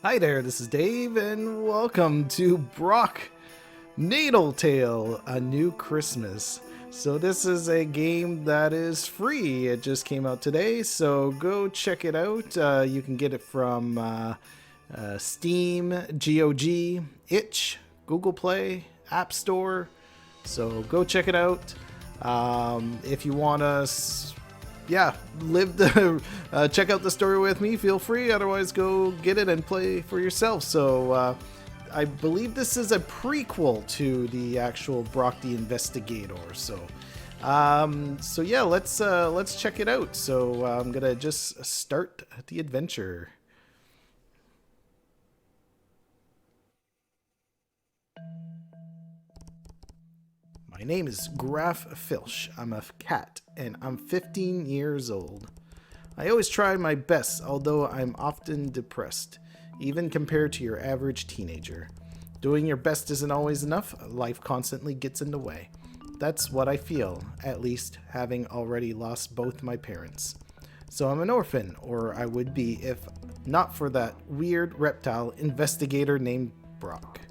Hi there, this is Dave, and welcome to BROK Natal Tale, A New Christmas. So this is a game that is free. It just came out today, so go check it out. You can get it from Steam, GOG, Itch, Google Play, App Store. So go check it out. If you want to check out the story with me, feel free. Otherwise, go get it and play for yourself. So I believe this is a prequel to the actual BROK the InvestiGator. So yeah, let's check it out. So I'm gonna just start the adventure. My name is Graf Filch. I'm a cat, and I'm 15 years old. I always try my best, although I'm often depressed, even compared to your average teenager. Doing your best isn't always enough. Life constantly gets in the way. That's what I feel, at least having already lost both my parents. So I'm an orphan, or I would be if not for that weird reptile investigator named BROK.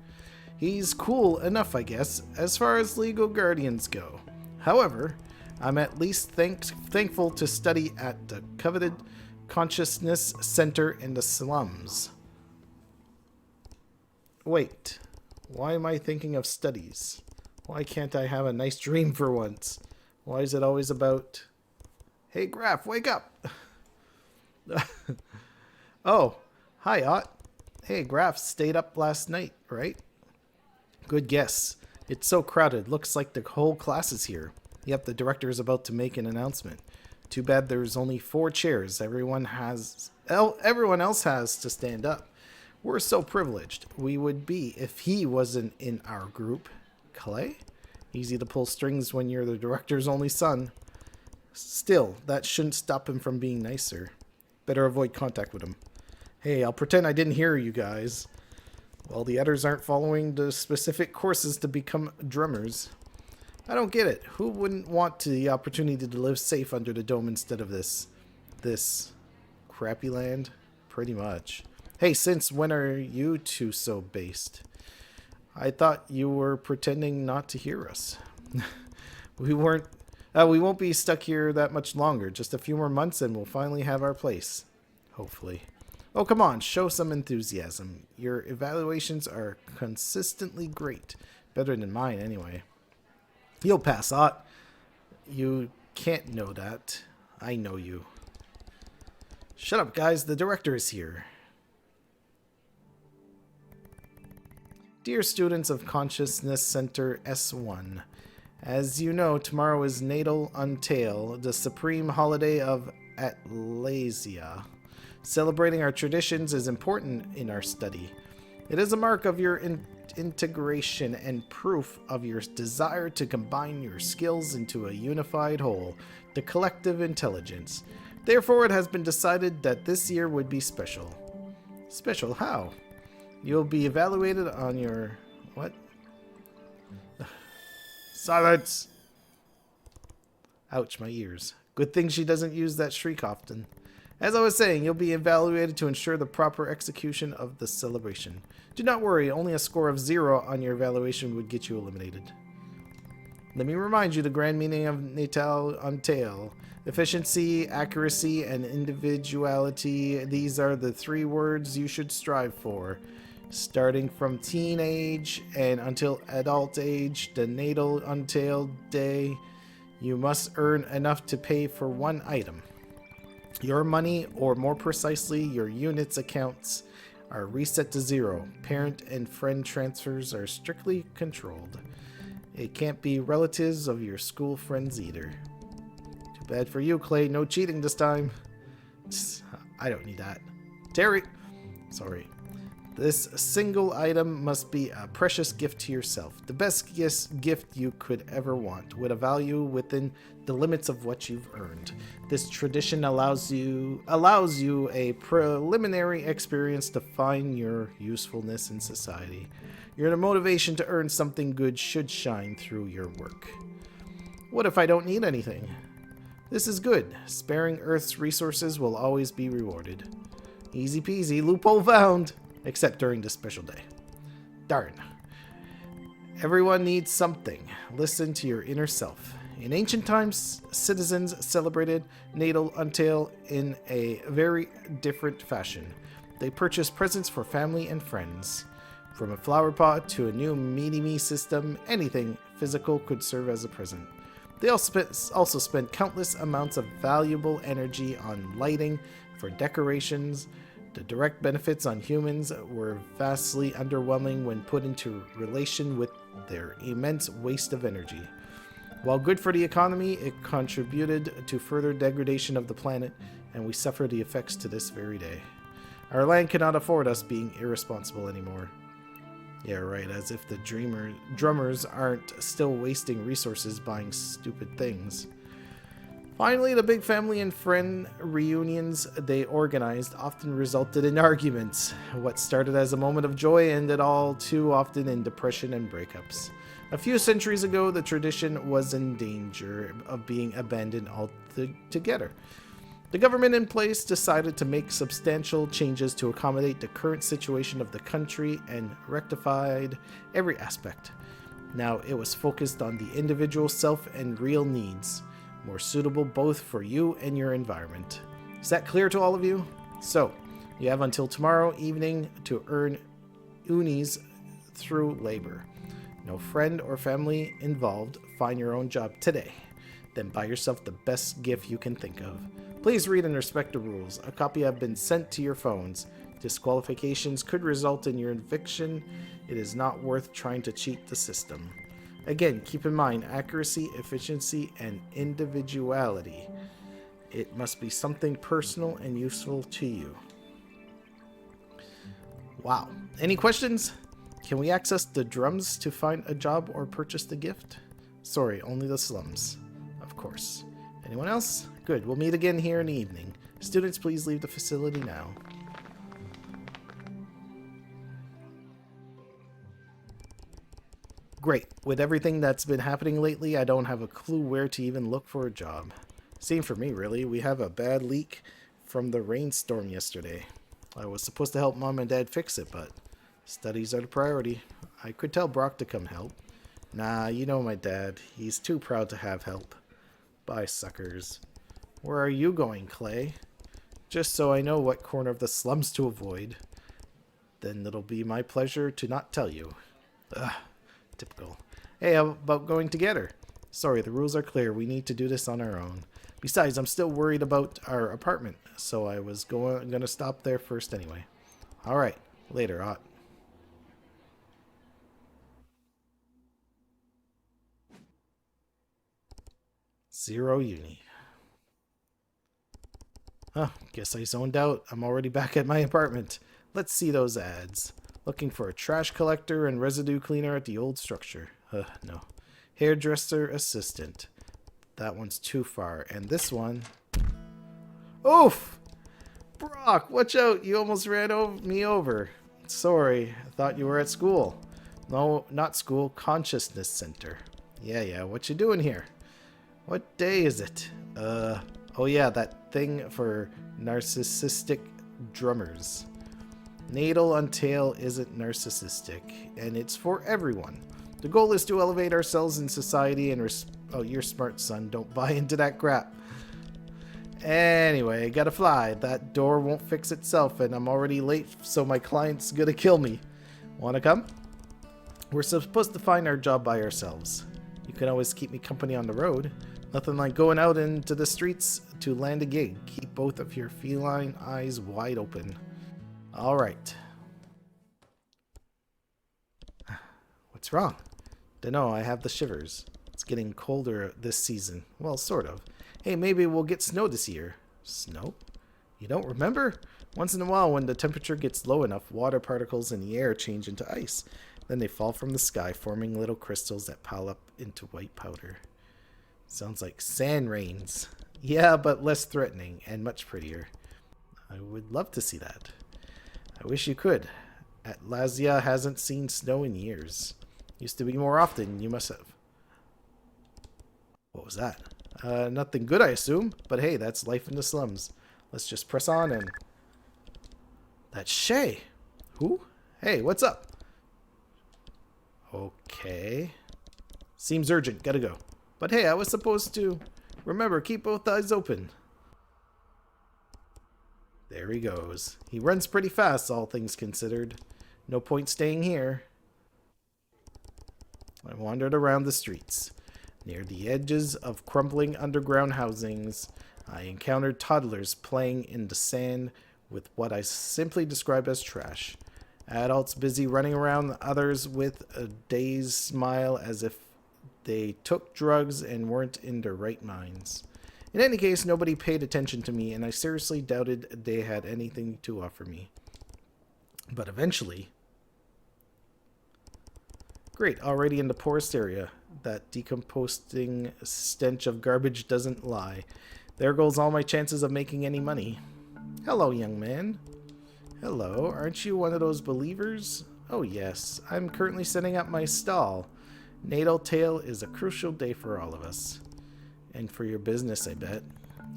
He's cool enough, I guess, as far as legal guardians go. However, I'm at least thankful to study at the coveted Consciousness Center in the slums. Wait, why am I thinking of studies? Why can't I have a nice dream for once? Why is it always about... Hey, Graf, wake up! Oh, hi, Ott. Hey, Graf stayed up last night, right? Good guess. It's so crowded. Looks like the whole class is here. Yep, the director is about to make an announcement. Too bad there's only 4 chairs. Everyone else has to stand up. We're so privileged. We would be if he wasn't in our group. Clay? Easy to pull strings when you're the director's only son. Still, that shouldn't stop him from being nicer. Better avoid contact with him. Hey, I'll pretend I didn't hear you guys. Well, the others aren't following the specific courses to become drummers. I don't get it. Who wouldn't want the opportunity to live safe under the dome instead of this crappy land? Pretty much. Hey, since when are you two so based? I thought you were pretending not to hear us. We won't be stuck here that much longer. Just a few more months and we'll finally have our place. Hopefully. Oh, come on, show some enthusiasm. Your evaluations are consistently great. Better than mine, anyway. You'll pass, Ott. You can't know that. I know you. Shut up, guys. The director is here. Dear students of Consciousness Center S1, as you know, tomorrow is Natal Untail, the supreme holiday of Atlasia. Celebrating our traditions is important in our study. It is a mark of your integration and proof of your desire to combine your skills into a unified whole, the collective intelligence. Therefore, it has been decided that this year would be special. Special how? You'll be evaluated on your... What? Silence! Ouch, my ears. Good thing she doesn't use that shriek often. As I was saying, you'll be evaluated to ensure the proper execution of the celebration. Do not worry, only a score of 0 on your evaluation would get you eliminated. Let me remind you the grand meaning of Natal Untail. Efficiency, accuracy, and individuality. These are the 3 words you should strive for. Starting from teenage and until adult age, the Natal Untail Day, you must earn enough to pay for 1 item. Your money, or more precisely, your unit's accounts, are reset to 0. Parent and friend transfers are strictly controlled. It can't be relatives of your school friends either. Too bad for you, Clay. No cheating this time. I don't need that. Terry! Sorry. This single item must be a precious gift to yourself. The best gift you could ever want, with a value within the limits of what you've earned. This tradition allows you a preliminary experience to find your usefulness in society. Your motivation to earn something good should shine through your work. What if I don't need anything? This is good. Sparing Earth's resources will always be rewarded. Easy peasy, loophole found. except during this special day. Darn. Everyone needs something. Listen to your inner self. In ancient times, citizens celebrated Natal in a very different fashion. They purchased presents for family and friends. From a flower pot to a new mini-me system, anything physical could serve as a present. They also spent countless amounts of valuable energy on lighting for decorations. The direct benefits on humans were vastly underwhelming when put into relation with their immense waste of energy. While good for the economy, it contributed to further degradation of the planet, and we suffer the effects to this very day. Our land cannot afford us being irresponsible anymore. Yeah, right, as if the drummers aren't still wasting resources buying stupid things. Finally, the big family and friend reunions they organized often resulted in arguments. What started as a moment of joy ended all too often in depression and breakups. A few centuries ago, the tradition was in danger of being abandoned altogether. The government in place decided to make substantial changes to accommodate the current situation of the country and rectified every aspect. Now it was focused on the individual self and real needs, more suitable both for you and your environment. Is that clear to all of you? So, you have until tomorrow evening to earn unis through labor. No friend or family involved. Find your own job today. Then buy yourself the best gift you can think of. Please read and respect the rules. A copy have been sent to your phones. Disqualifications could result in your eviction. It is not worth trying to cheat the system. Again, keep in mind accuracy, efficiency, and individuality. It must be something personal and useful to you. Wow. Any questions? Can we access the drums to find a job or purchase the gift? Sorry, only the slums. Of course. Anyone else? Good. We'll meet again here in the evening. Students, please leave the facility now. Great. With everything that's been happening lately, I don't have a clue where to even look for a job. Same for me, really. We have a bad leak from the rainstorm yesterday. I was supposed to help Mom and Dad fix it, but studies are the priority. I could tell BROK to come help. Nah, you know my dad. He's too proud to have help. Bye, suckers. Where are you going, Clay? Just so I know what corner of the slums to avoid. Then it'll be my pleasure to not tell you. Ugh, typical. Hey, how about going together? Sorry, the rules are clear. We need to do this on our own. Besides, I'm still worried about our apartment, so I was gonna stop there first anyway. Alright, later, Ott. Zero uni. Huh, guess I zoned out. I'm already back at my apartment. Let's see those ads. Looking for a trash collector and residue cleaner at the old structure. No. Hairdresser assistant. That one's too far. And this one... Oof! BROK, watch out! You almost ran me over. Sorry, I thought you were at school. No, not school. Consciousness Center. Yeah, what you doing here? What day is it? Oh yeah, that thing for narcissistic drummers. Natal isn't narcissistic, and it's for everyone. The goal is to elevate ourselves in society and oh, you're smart, son. Don't buy into that crap. Anyway, gotta fly. That door won't fix itself, and I'm already late, so my client's gonna kill me. Wanna come? We're supposed to find our job by ourselves. You can always keep me company on the road. Nothing like going out into the streets to land a gig. Keep both of your feline eyes wide open. Alright. What's wrong? Dunno, I have the shivers. It's getting colder this season. Well, sort of. Hey, maybe we'll get snow this year. Snow? You don't remember? Once in a while, when the temperature gets low enough, water particles in the air change into ice. Then they fall from the sky, forming little crystals that pile up into white powder. Sounds like sand rains. Yeah, but less threatening and much prettier. I would love to see that. I wish you could. Atlasia hasn't seen snow in years. Used to be more often, you must have. What was that? Nothing good, I assume. But hey, that's life in the slums. Let's just press on and... That's Shay. Who? Hey, what's up? Okay. Seems urgent. Gotta go. But hey, I was supposed to... Remember, keep both eyes open. There he goes. He runs pretty fast, all things considered. No point staying here. I wandered around the streets. Near the edges of crumbling underground housings, I encountered toddlers playing in the sand with what I simply describe as trash. Adults busy running around, others with a dazed smile as if they took drugs and weren't in their right minds. In any case, nobody paid attention to me, and I seriously doubted they had anything to offer me. But eventually... Great, already in the poorest area. That decomposing stench of garbage doesn't lie. There goes all my chances of making any money. Hello, young man. Hello, aren't you one of those believers? Oh yes, I'm currently setting up my stall. Natal Tale is a crucial day for all of us. And for your business, I bet.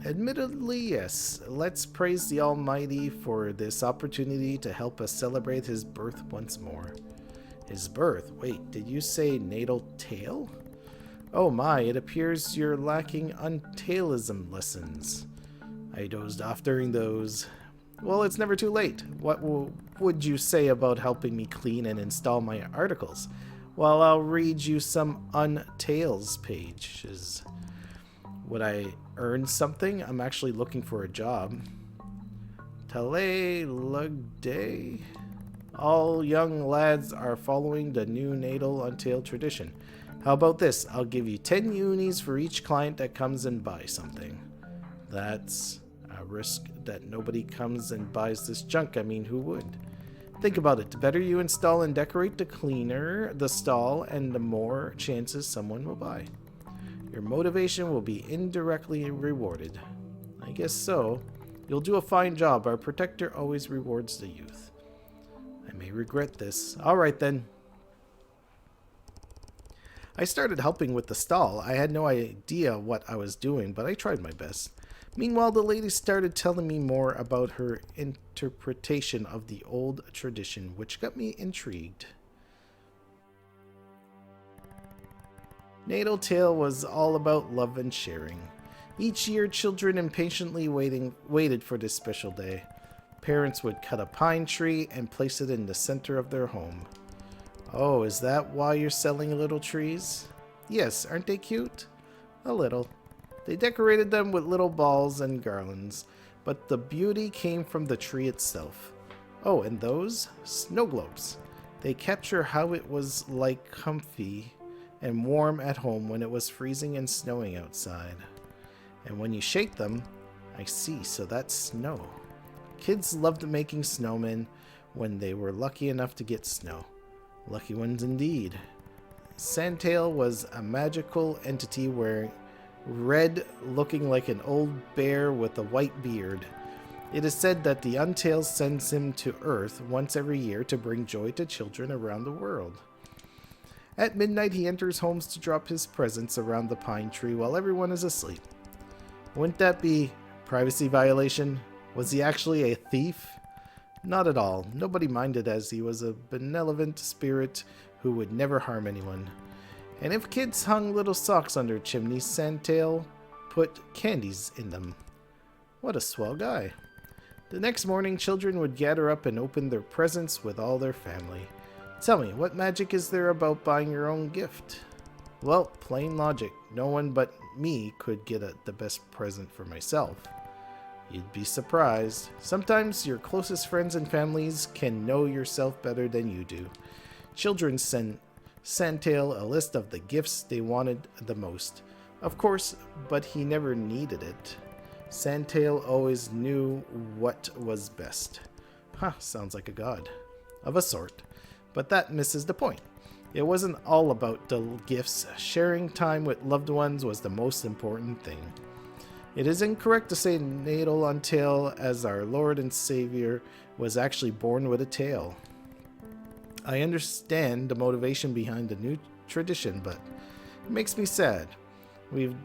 Admittedly, yes. Let's praise the Almighty for this opportunity to help us celebrate his birth once more. His birth? Wait, did you say Natal Tale? Oh my, it appears you're lacking untailism lessons. I dozed off during those. Well, it's never too late. What would you say about helping me clean and install my articles? Well, I'll read you some Untails pages. Would I earn something? I'm actually looking for a job. Tale Lugday. All young lads are following the new Natal Untail tradition. How about this? I'll give you 10 unis for each client that comes and buys something. That's a risk that nobody comes and buys this junk. I mean, who would? Think about it. The better you install and decorate, the cleaner the stall and the more chances someone will buy. Your motivation will be indirectly rewarded. I guess so. You'll do a fine job. Our protector always rewards the youth. I may regret this. Alright then. I started helping with the stall. I had no idea what I was doing, but I tried my best. Meanwhile, the lady started telling me more about her interpretation of the old tradition, which got me intrigued. Natal Tale was all about love and sharing. Each year, children impatiently waited for this special day. Parents would cut a pine tree and place it in the center of their home. Oh, is that why you're selling little trees? Yes, aren't they cute? A little. They decorated them with little balls and garlands, but the beauty came from the tree itself. Oh, and those? Snow globes. They capture how it was like comfy and warm at home when it was freezing and snowing outside. And when you shake them, I see, so that's snow. Kids loved making snowmen when they were lucky enough to get snow. Lucky ones indeed. Sandtail was a magical entity wearing red, looking like an old bear with a white beard. It is said that the Untail sends him to Earth once every year to bring joy to children around the world. At midnight, he enters homes to drop his presents around the pine tree while everyone is asleep. Wouldn't that be privacy violation? Was he actually a thief? Not at all. Nobody minded, as he was a benevolent spirit who would never harm anyone. And if kids hung little socks under chimneys, Sandtail put candies in them. What a swell guy. The next morning, children would gather up and open their presents with all their family. Tell me, what magic is there about buying your own gift? Well, plain logic. No one but me could get the best present for myself. You'd be surprised. Sometimes your closest friends and families can know yourself better than you do. Children send Sandtail a list of the gifts they wanted the most. Of course, but he never needed it. Sandtail always knew what was best. Huh, sounds like a god. Of a sort. But that misses the point. It wasn't all about the gifts. Sharing time with loved ones was the most important thing. It is incorrect to say Natal Untail, as our Lord and Savior, was actually born with a tail. I understand the motivation behind the new tradition, but it makes me sad. We've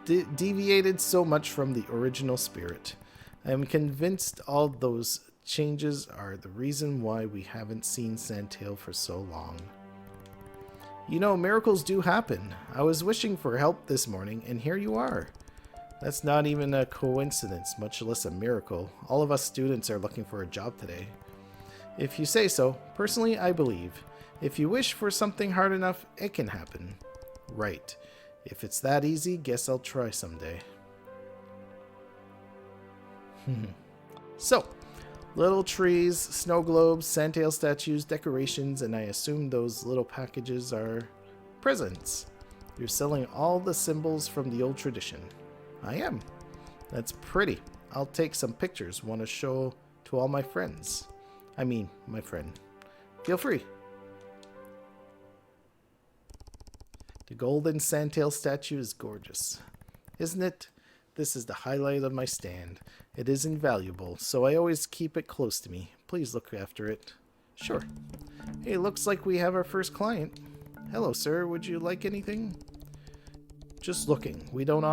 deviated so much from the original spirit. I am convinced all those changes are the reason why we haven't seen Sandtail for so long. You know, miracles do happen. I was wishing for help this morning, and here you are. That's not even a coincidence, much less a miracle. All of us students are looking for a job today. If you say so, personally I believe. If you wish for something hard enough, it can happen. Right. If it's that easy, guess I'll try someday. So, little trees, snow globes, Sandtail statues, decorations, and I assume those little packages are presents. You're selling all the symbols from the old tradition. I am. That's pretty. I'll take some pictures. Want to show to all my friends. I mean, my friend. Feel free. The golden Sandtail statue is gorgeous. Isn't it? This is the highlight of my stand. It is invaluable, so I always keep it close to me. Please look after it. Sure. Hey, looks like we have our first client. Hello, sir. Would you like anything? Just looking. We don't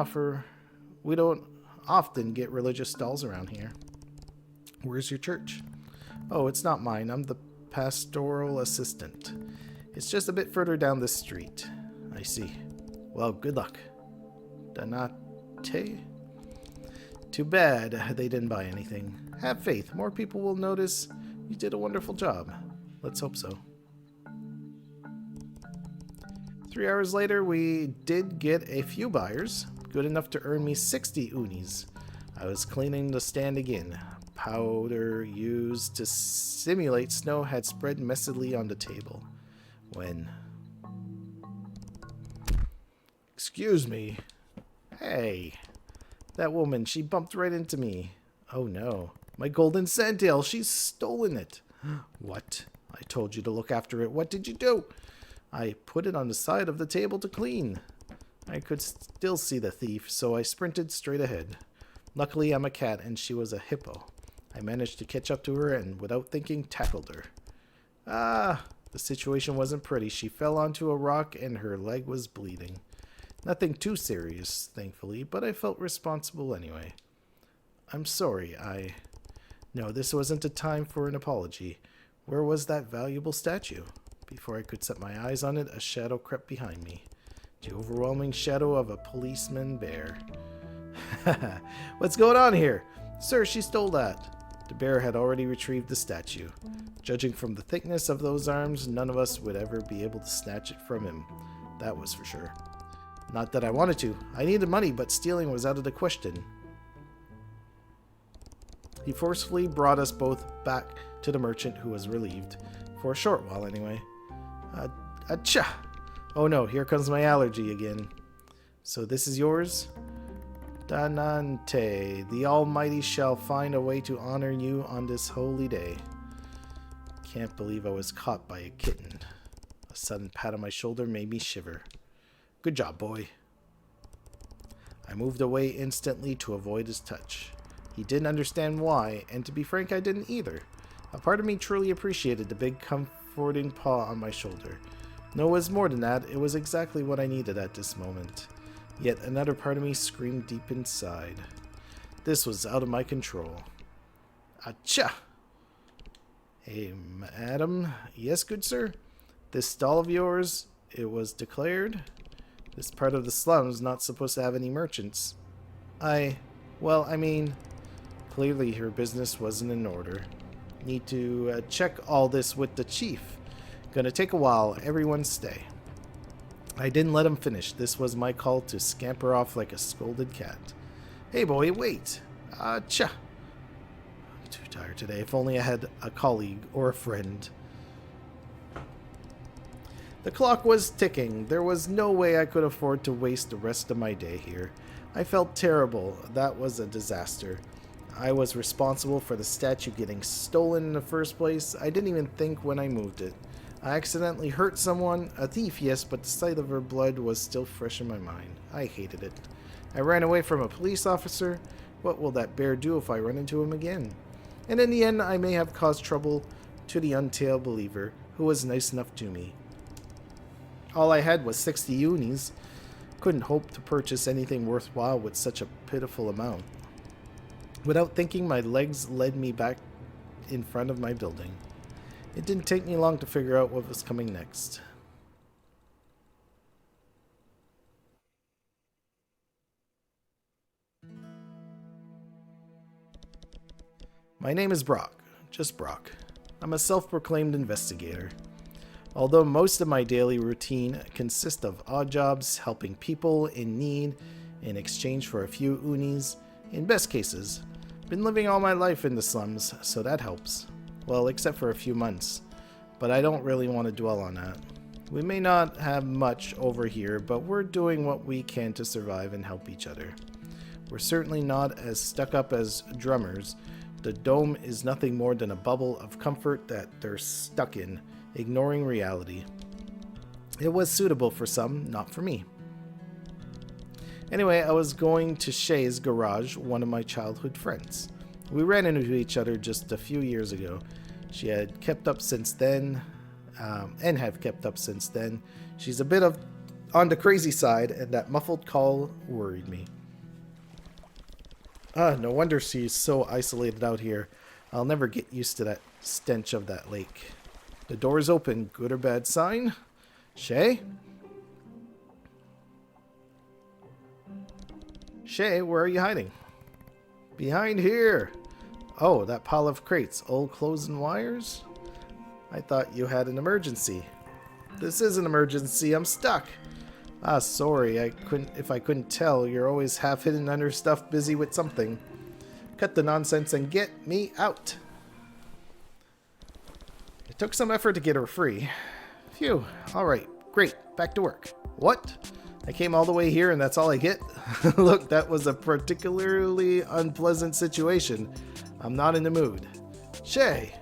often get religious stalls around here. Where's your church? Oh, it's not mine. I'm the pastoral assistant. It's just a bit further down this street. I see. Well, good luck. Danate? Too bad they didn't buy anything. Have faith. More people will notice you did a wonderful job. Let's hope so. 3 hours later, we did get a few buyers. Good enough to earn me 60 unis. I was cleaning the stand again. Powder used to simulate snow had spread messily on the table. When... Excuse me. Hey. That woman, she bumped right into me. Oh no. My golden Sandtail, she's stolen it. What? I told you to look after it. What did you do? I put it on the side of the table to clean. I could still see the thief, so I sprinted straight ahead. Luckily, I'm a cat and she was a hippo. I managed to catch up to her and, without thinking, tackled her. Ah, the situation wasn't pretty. She fell onto a rock and her leg was bleeding. Nothing too serious, thankfully, but I felt responsible anyway. I'm sorry, No, this wasn't a time for an apology. Where was that valuable statue? Before I could set my eyes on it, a shadow crept behind me. The overwhelming shadow of a policeman bear. What's going on here? Sir, she stole that. The bear had already retrieved the statue. Judging from the thickness of those arms, none of us would ever be able to snatch it from him. That was for sure. Not that I wanted to. I needed money, but stealing was out of the question. He forcefully brought us both back to the merchant, who was relieved. For a short while, anyway. Achha! Oh no, here comes my allergy again. So this is yours? Danante, the Almighty shall find a way to honor you on this holy day. Can't believe I was caught by a kitten. A sudden pat on my shoulder made me shiver. Good job, boy. I moved away instantly to avoid his touch. He didn't understand why, and to be frank, I didn't either. A part of me truly appreciated the big comforting paw on my shoulder. No, it was more than that. It was exactly what I needed at this moment. Yet another part of me screamed deep inside. This was out of my control. Achha! Hey, madam. Yes, good sir? This stall of yours, it was declared? This part of the slum's not supposed to have any merchants. Well, I mean, clearly her business wasn't in order. Need to check all this with the chief. Gonna take a while. Everyone stay. I didn't let him finish. This was my call to scamper off like a scolded cat. Hey boy, wait. Cha. I'm too tired today. If only I had a colleague or a friend. The clock was ticking. There was no way I could afford to waste the rest of my day here. I felt terrible. That was a disaster. I was responsible for the statue getting stolen in the first place. I didn't even think when I moved it. I accidentally hurt someone. A thief, yes, but the sight of her blood was still fresh in my mind. I hated it. I ran away from a police officer. What will that bear do if I run into him again? And in the end, I may have caused trouble to the untailed believer, who was nice enough to me. All I had was 60 unis. Couldn't hope to purchase anything worthwhile with such a pitiful amount. Without thinking, my legs led me back in front of my building. It didn't take me long to figure out what was coming next. My name is Brock, just Brock. I'm a self-proclaimed investigator. Although most of my daily routine consists of odd jobs helping people in need in exchange for a few unis, in best cases, been living all my life in the slums, so that helps. Well, except for a few months, but I don't really want to dwell on that. We may not have much over here, but we're doing what we can to survive and help each other. We're certainly not as stuck up as drummers. The dome is nothing more than a bubble of comfort that they're stuck in, ignoring reality. It was suitable for some, not for me. Anyway, I was going to Shay's garage, one of my childhood friends. We ran into each other just a few years ago. She had kept up since then, and have kept up since then. She's a bit on the crazy side, and that muffled call worried me. No wonder she's so isolated out here. I'll never get used to that stench of that lake. The door is open. Good or bad sign? Shay? Shay, where are you hiding? Behind here. Oh, that pile of crates, old clothes and wires? I thought you had an emergency. This is an emergency. I'm stuck. Sorry. If I couldn't tell, you're always half hidden under stuff, busy with something. Cut the nonsense and get me out. It took some effort to get her free. Phew. All right. Great. Back to work. What? I came all the way here and that's all I get? Look, that was a particularly unpleasant situation. I'm not in the mood. Shay!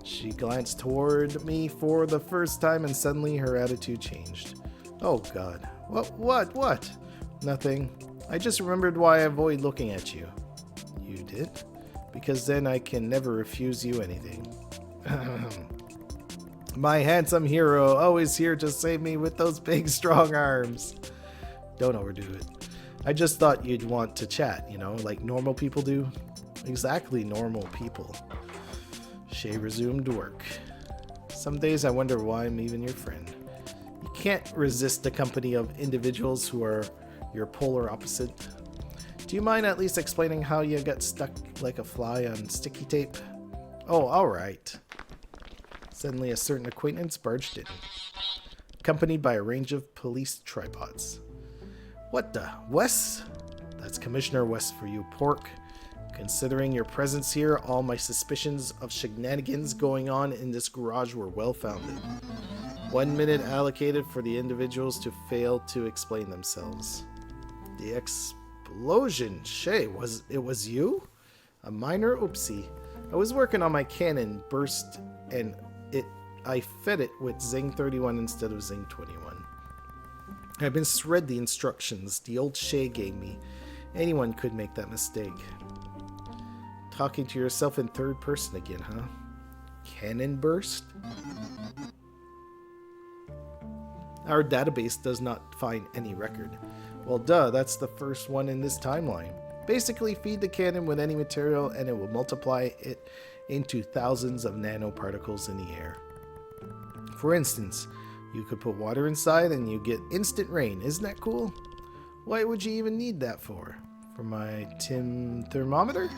She glanced toward me for the first time and suddenly her attitude changed. Oh God. What? Nothing. I just remembered why I avoid looking at you. You did? Because then I can never refuse you anything. My handsome hero, always here to save me with those big strong arms. Don't overdo it. I just thought you'd want to chat, like normal people do. Exactly normal people. Shay resumed work. Some days I wonder why I'm even your friend. You can't resist the company of individuals who are your polar opposite. Do you mind at least explaining how you got stuck like a fly on sticky tape? Oh, alright. Suddenly a certain acquaintance barged in, accompanied by a range of police tripods. What the? Wes? That's Commissioner West for you, pork. Considering your presence here, all my suspicions of shenanigans going on in this garage were well-founded. 1 minute allocated for the individuals to fail to explain themselves. The explosion. Shay, it was you? A minor oopsie. I was working on my cannon burst and I fed it with Zing 31 instead of Zing 21. I've been read the instructions the old Shay gave me. Anyone could make that mistake. Talking to yourself in third person again, huh? Cannon burst? Our database does not find any record. Well, duh, that's the first one in this timeline. Basically, feed the cannon with any material and it will multiply it into thousands of nanoparticles in the air. For instance, you could put water inside and you get instant rain. Isn't that cool? Why would you even need that for? For my thermometer?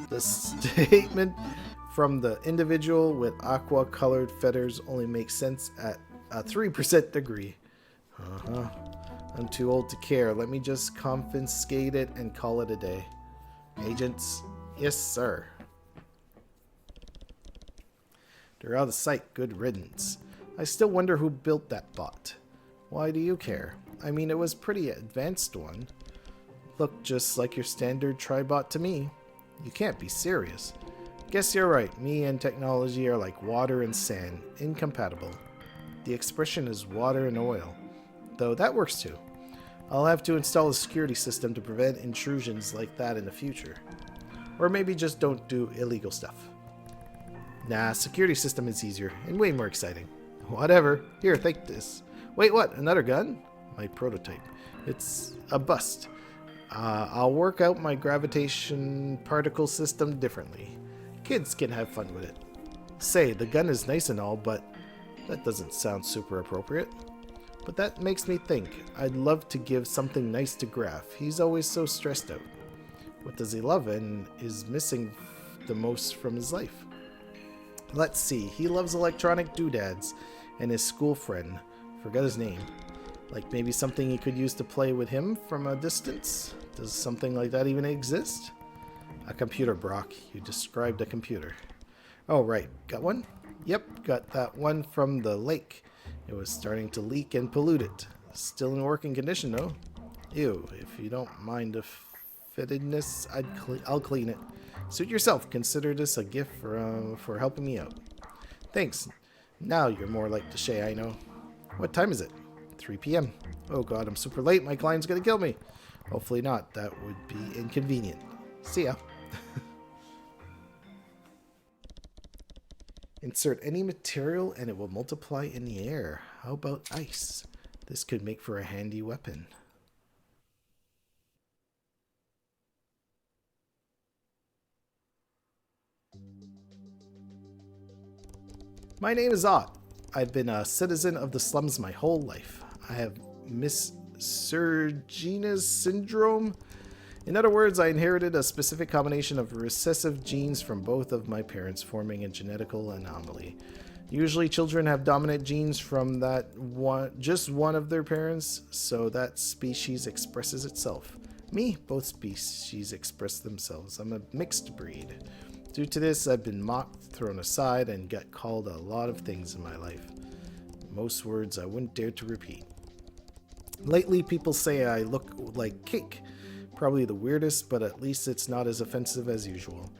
The statement from the individual with aqua-colored feathers only makes sense at a 3% degree. I'm too old to care. Let me just confiscate it and call it a day. Agents? Yes, sir. They're out of sight. Good riddance. I still wonder who built that bot. Why do you care? I mean, it was a pretty advanced one. Looked just like your standard tribot to me. You can't be serious. Guess you're right. Me and technology are like water and sand. Incompatible. The expression is water and oil. Though that works too. I'll have to install a security system to prevent intrusions like that in the future. Or maybe just don't do illegal stuff. Nah, security system is easier and way more exciting. Whatever. Here, take this. Wait, what? Another gun? My prototype. It's a bust. I'll work out my gravitation particle system differently. Kids can have fun with it. Say, the gun is nice and all, but that doesn't sound super appropriate. But that makes me think. I'd love to give something nice to Graf. He's always so stressed out. What does he love and is missing the most from his life? Let's see. He loves electronic doodads and his school friend. Forgot his name. Like maybe something he could use to play with him from a distance? Does something like that even exist? A computer, Brock. You described a computer. Oh, right. Got one? Yep, got that one from the lake. It was starting to leak and pollute it. Still in working condition, though. Ew, if you don't mind the fittedness, I'll clean it. Suit yourself. Consider this a gift for helping me out. Thanks. Now you're more like the Shay I know. What time is it? 3 p.m. Oh god, I'm super late. My client's gonna kill me. Hopefully not. That would be inconvenient. See ya. Insert any material and it will multiply in the air. How about ice? This could make for a handy weapon. My name is Ott. I've been a citizen of the slums my whole life. I have Miss Surgina's syndrome. In other words, I inherited a specific combination of recessive genes from both of my parents, forming a genetical anomaly. Usually children have dominant genes from just one of their parents, so that species expresses itself. Me, both species express themselves. I'm a mixed breed. Due to this, I've been mocked, thrown aside, and got called a lot of things in my life. Most words I wouldn't dare to repeat. Lately, people say I look like cake. Probably the weirdest, but at least it's not as offensive as usual.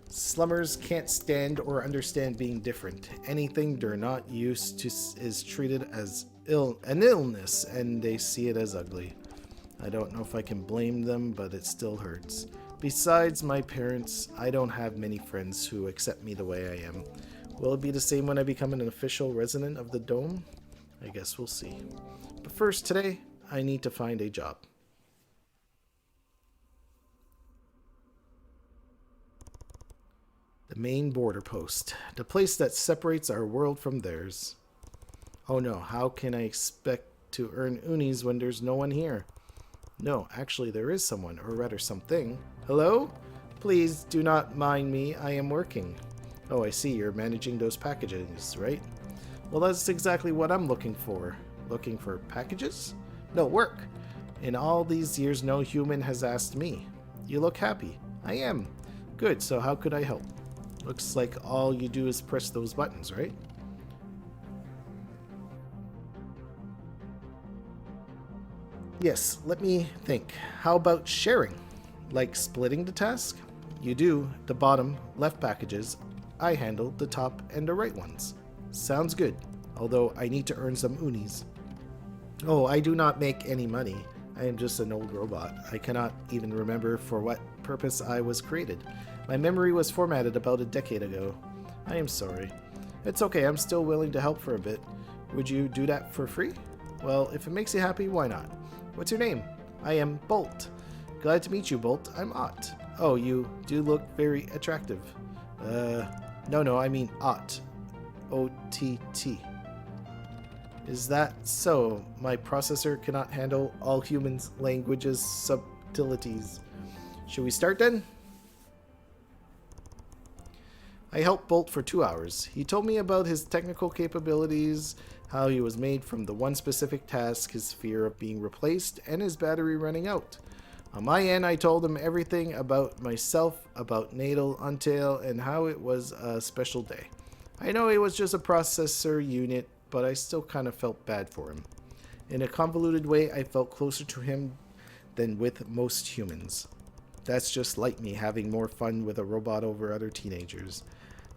Slummers can't stand or understand being different. Anything they're not used to is treated as an illness, and they see it as ugly. I don't know if I can blame them, but it still hurts. Besides my parents, I don't have many friends who accept me the way I am. Will it be the same when I become an official resident of the Dome? I guess we'll see. But first, today, I need to find a job. The main border post. The place that separates our world from theirs. Oh no, how can I expect to earn unis when there's no one here? No, actually there is someone, or rather something. Hello? Please do not mind me, I am working. Oh, I see, you're managing those packages, right? Well, that's exactly what I'm looking for. Looking for packages? No, work. In all these years, no human has asked me. You look happy. I am. Good, so how could I help? Looks like all you do is press those buttons, right? Yes, let me think. How about sharing? Like splitting the task? You do the bottom left packages. I handle the top and the right ones. Sounds good, although I need to earn some unis. Oh, I do not make any money. I am just an old robot. I cannot even remember for what purpose I was created. My memory was formatted about a decade ago. I am sorry. It's okay, I'm still willing to help for a bit. Would you do that for free? Well, if it makes you happy, why not? What's your name? I am Bolt. Glad to meet you, Bolt. I'm Ott. Oh, you do look very attractive. No, I mean Ott. O-T-T. Is that so? My processor cannot handle all humans' languages' subtleties. Should we start then? I helped Bolt for 2 hours. He told me about his technical capabilities, how he was made from the one specific task, his fear of being replaced, and his battery running out. On my end, I told him everything about myself, about Natal, and how it was a special day. I know he was just a processor unit, but I still kind of felt bad for him. In a convoluted way, I felt closer to him than with most humans. That's just like me having more fun with a robot over other teenagers.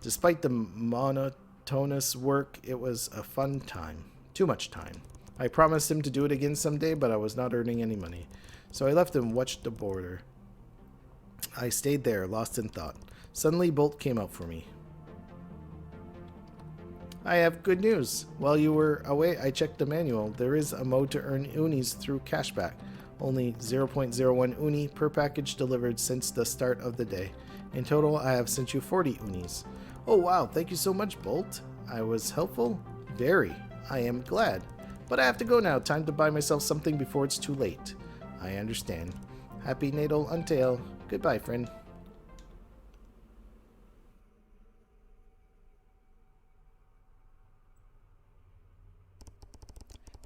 Despite the monotonous work, it was a fun time. Too much time. I promised him to do it again someday, but I was not earning any money. So I left and watched the border. I stayed there, lost in thought. Suddenly, Bolt came out for me. I have good news. While you were away, I checked the manual. There is a mode to earn unis through cashback. Only 0.01 uni per package delivered since the start of the day. In total, I have sent you 40 unis. Oh wow, thank you so much, Bolt. I was helpful? Very. I am glad. But I have to go now. Time to buy myself something before it's too late. I understand. Happy Natal Untail. Goodbye, friend.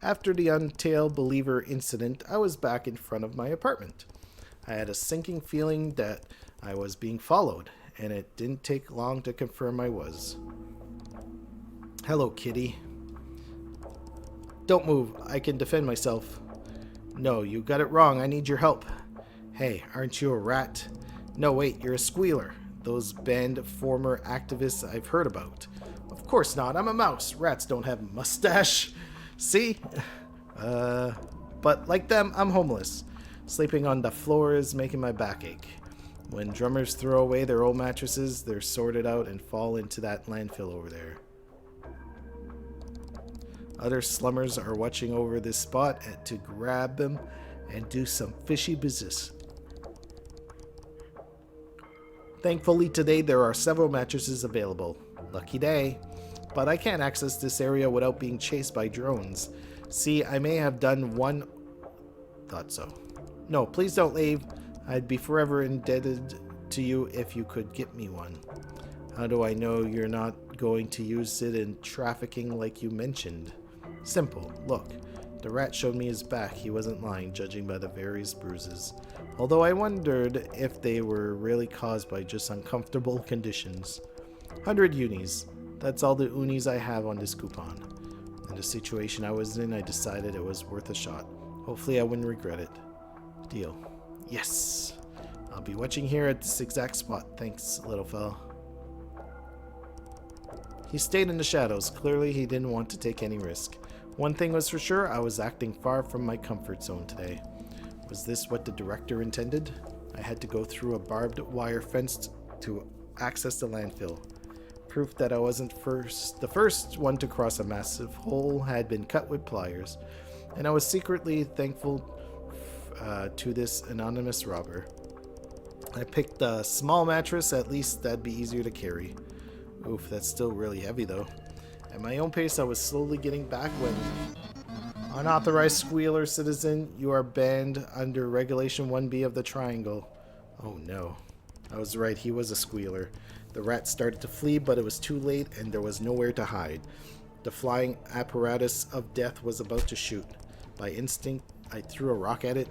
After the Untail Believer incident, I was back in front of my apartment. I had a sinking feeling that I was being followed, and it didn't take long to confirm I was. Hello, kitty. Don't move. I can defend myself. No, you got it wrong. I need your help. Hey, aren't you a rat? No, wait, you're a squealer. Those banned former activists I've heard about. Of course not. I'm a mouse. Rats don't have a mustache. See? But like them, I'm homeless. Sleeping on the floor is making my back ache. When drummers throw away their old mattresses, they're sorted out and fall into that landfill over there. Other slummers are watching over this spot to grab them and do some fishy business. Thankfully today there are several mattresses available. Lucky day. But I can't access this area without being chased by drones. See, I may have done one... Thought so. No, please don't leave. I'd be forever indebted to you if you could get me one. How do I know you're not going to use it in trafficking like you mentioned? Simple. Look, the rat showed me his back. He wasn't lying, judging by the various bruises. Although I wondered if they were really caused by just uncomfortable conditions. 100 unis. That's all the unis I have on this coupon. In the situation I was in, I decided it was worth a shot. Hopefully I wouldn't regret it. Deal. Yes! I'll be watching here at this exact spot. Thanks, little fella. He stayed in the shadows. Clearly he didn't want to take any risk. One thing was for sure, I was acting far from my comfort zone today. Was this what the director intended? I had to go through a barbed wire fence to access the landfill. Proof that I wasn't the first one to cross a massive hole had been cut with pliers, and I was secretly thankful to this anonymous robber. I picked a small mattress, at least that'd be easier to carry. Oof, that's still really heavy though. At my own pace, I was slowly getting back when... Unauthorized squealer citizen, you are banned under Regulation 1B of the Triangle. Oh no. I was right, he was a squealer. The rat started to flee, but it was too late and there was nowhere to hide. The flying apparatus of death was about to shoot. By instinct, I threw a rock at it.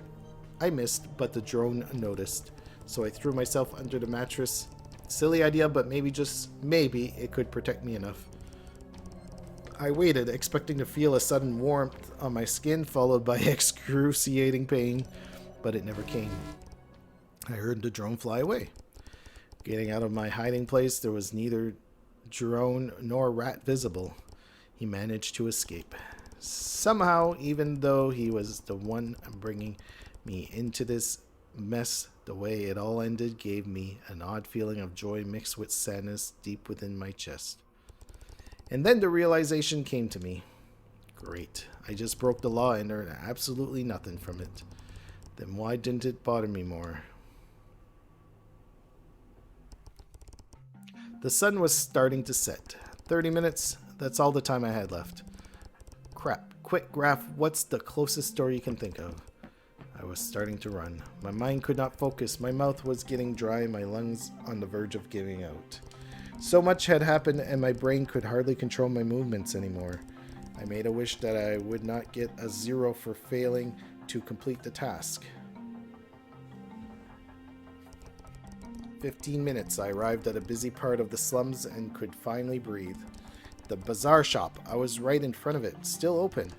I missed, but the drone noticed. So I threw myself under the mattress. Silly idea, but maybe, just maybe, it could protect me enough. I waited, expecting to feel a sudden warmth on my skin, followed by excruciating pain, but it never came. I heard the drone fly away. Getting out of my hiding place, there was neither drone nor rat visible. He managed to escape. Somehow, even though he was the one bringing me into this mess, the way it all ended gave me an odd feeling of joy mixed with sadness deep within my chest. And then the realization came to me. Great. I just broke the law and earned absolutely nothing from it. Then why didn't it bother me more? The sun was starting to set. 30 minutes, that's all the time I had left. Crap. Quick, Graph, what's the closest store you can think of? I was starting to run. My mind could not focus. My mouth was getting dry, my lungs on the verge of giving out. So much had happened and my brain could hardly control my movements anymore. I made a wish that I would not get a 0 for failing to complete the task. 15 minutes, I arrived at a busy part of the slums and could finally breathe. The bazaar shop, I was right in front of it, still open.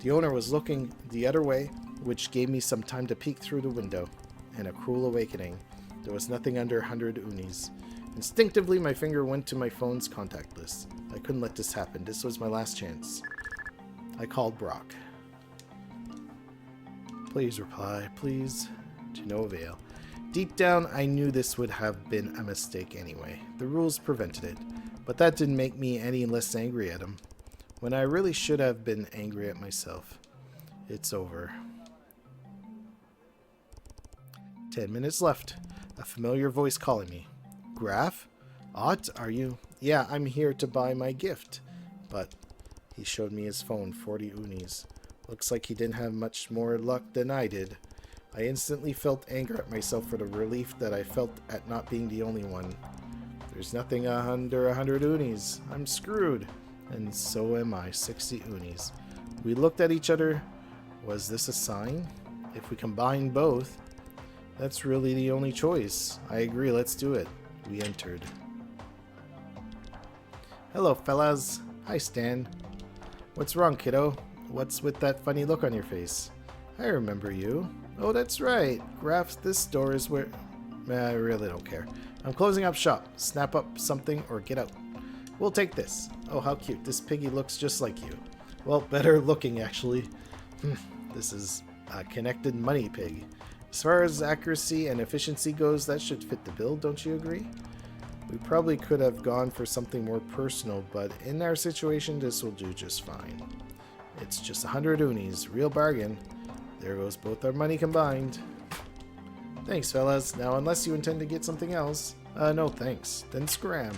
The owner was looking the other way, which gave me some time to peek through the window. And a cruel awakening. There was nothing under 100 unis. Instinctively, my finger went to my phone's contact list. I couldn't let this happen. This was my last chance. I called BROK. Please reply, please. To no avail. Deep down, I knew this would have been a mistake anyway. The rules prevented it. But that didn't make me any less angry at him. When I really should have been angry at myself. It's over. 10 minutes left. A familiar voice calling me. Graf? Ott, are you? Yeah, I'm here to buy my gift. But he showed me his phone, 40 unis. Looks like he didn't have much more luck than I did. I instantly felt anger at myself for the relief that I felt at not being the only one. There's nothing under 100 unis. I'm screwed. And so am I, 60 unis. We looked at each other. Was this a sign? If we combine both, that's really the only choice. I agree, let's do it. We entered. Hello, fellas. Hi, Stan. What's wrong, kiddo? What's with that funny look on your face? I remember you. Oh, that's right. Graf, this store is where... I really don't care. I'm closing up shop. Snap up something or get out. We'll take this. Oh, how cute. This piggy looks just like you. Well, better looking, actually. This is a connected money pig. As far as accuracy and efficiency goes, that should fit the bill, don't you agree? We probably could have gone for something more personal, but in our situation, this will do just fine. It's just 100 unis. Real bargain. There goes both our money combined. Thanks, fellas. Now, unless you intend to get something else. No thanks. Then scram.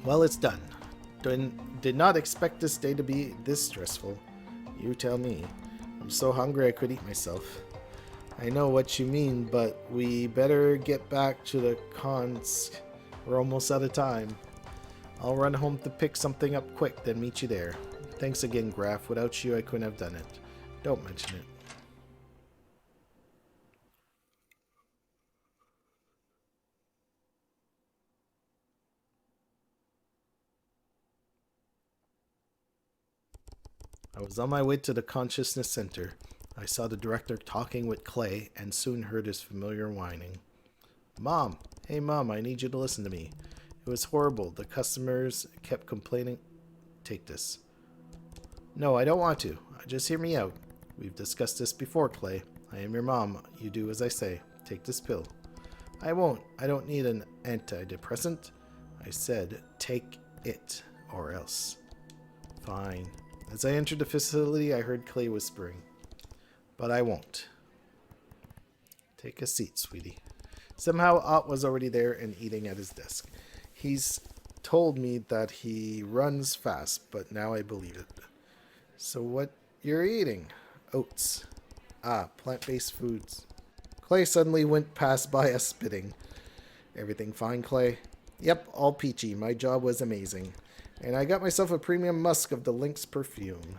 Well, it's done. Did not expect this day to be this stressful. You tell me. I'm so hungry I could eat myself. I know what you mean, but we better get back to the cons. We're almost out of time. I'll run home to pick something up quick, then meet you there. Thanks again, Graf. Without you, I couldn't have done it. Don't mention it. I was on my way to the Consciousness Center. I saw the director talking with Clay and soon heard his familiar whining. Mom! Hey, Mom, I need you to listen to me. It was horrible. The customers kept complaining. Take this. No, I don't want to. Just hear me out. We've discussed this before, Clay. I am your mom. You do as I say. Take this pill. I won't. I don't need an antidepressant. I said, take it, or else. Fine. As I entered the facility, I heard Clay whispering. But I won't. Take a seat, sweetie. Somehow, Ott was already there and eating at his desk. He's told me that he runs fast, but now I believe it. So what you're eating? Oats. Ah, plant-based foods. Clay suddenly went past by us spitting. Everything fine, Clay? Yep, all peachy. My job was amazing. And I got myself a premium musk of the lynx perfume.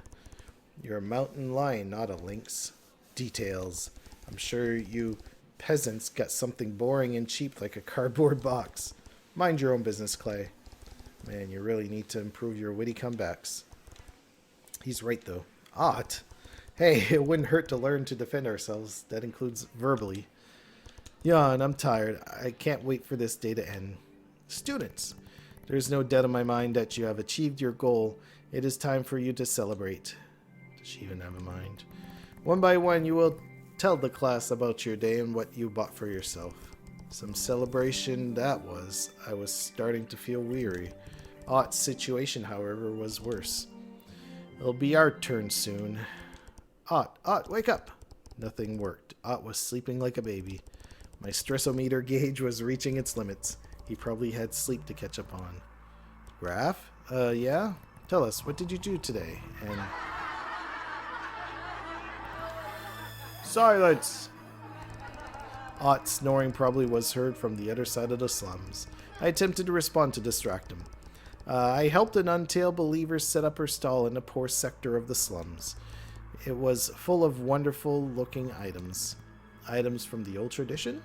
You're a mountain lion, not a lynx. Details. I'm sure you peasants got something boring and cheap like a cardboard box. Mind your own business, Clay. Man, you really need to improve your witty comebacks. He's right, though. Ott. Hey, it wouldn't hurt to learn to defend ourselves. That includes verbally. Yawn, I'm tired. I can't wait for this day to end. Students. There's no doubt in my mind that you have achieved your goal. It is time for you to celebrate. Does she even have a mind? One by one, you will tell the class about your day and what you bought for yourself. Some celebration that was. I was starting to feel weary. Ott's situation, however, was worse. It'll be our turn soon. Ott, wake up! Nothing worked. Ott was sleeping like a baby. My stressometer gauge was reaching its limits. He probably had sleep to catch up on. Graf? Yeah? Tell us, what did you do today? And... Silence! Ott's snoring probably was heard from the other side of the slums. I attempted to respond to distract him. I helped an untailed believer set up her stall in a poor sector of the slums. It was full of wonderful-looking items. Items from the old tradition?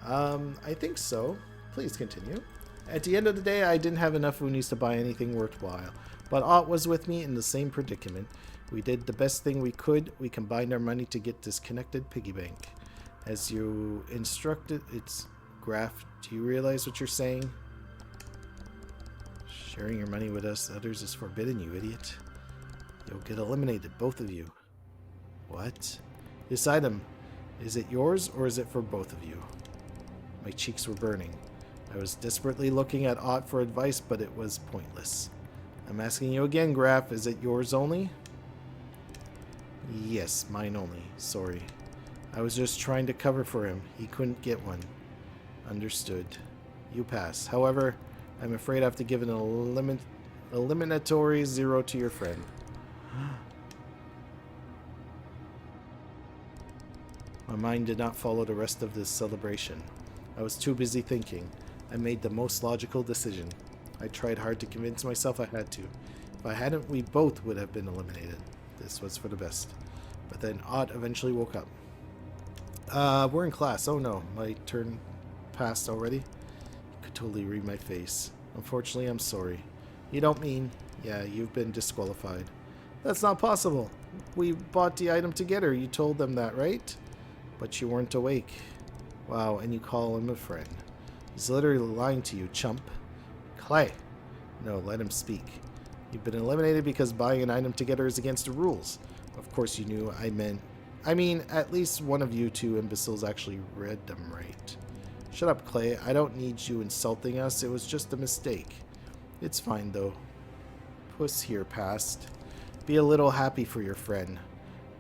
I think so. Please continue. At the end of the day, I didn't have enough unis to buy anything worthwhile, but Ott was with me in the same predicament. We did the best thing we could. We combined our money to get this connected piggy bank. As you instructed, it's Graf. Do you realize what you're saying? Sharing your money with us others is forbidden, you idiot. You'll get eliminated, both of you. What? This item, is it yours or is it for both of you? My cheeks were burning. I was desperately looking at Ott for advice, but it was pointless. I'm asking you again, Graf, is it yours only? Yes, mine only. Sorry. I was just trying to cover for him. He couldn't get one. Understood. You pass. However, I'm afraid I have to give an eliminatory 0 to your friend. My mind did not follow the rest of this celebration. I was too busy thinking. I made the most logical decision. I tried hard to convince myself I had to. If I hadn't, we both would have been eliminated. This was for the best. But then Ott eventually woke up. We're in class. Oh no, my turn passed already? You could totally read my face. Unfortunately, I'm sorry. You don't mean... Yeah, you've been disqualified. That's not possible. We bought the item together. You told them that, right? But you weren't awake. Wow, and you call him a friend. He's literally lying to you, chump. Clay. No, let him speak. You've been eliminated because buying an item together is against the rules. Of course you knew I mean, at least one of you two imbeciles actually read them right. Shut up, Clay. I don't need you insulting us. It was just a mistake. It's fine, though. Puss here passed. Be a little happy for your friend.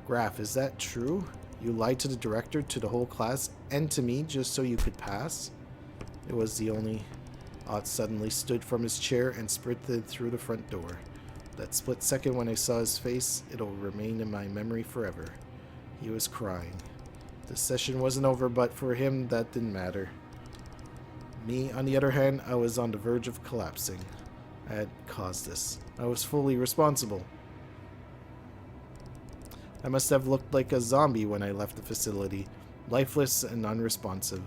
Graf, is that true? You lied to the director, to the whole class, and to me just so you could pass? It was the only... Ott suddenly stood from his chair and sprinted through the front door. That split second when I saw his face, it'll remain in my memory forever. He was crying. The session wasn't over, but for him, that didn't matter. Me, on the other hand, I was on the verge of collapsing. I had caused this. I was fully responsible. I must have looked like a zombie when I left the facility, lifeless and unresponsive.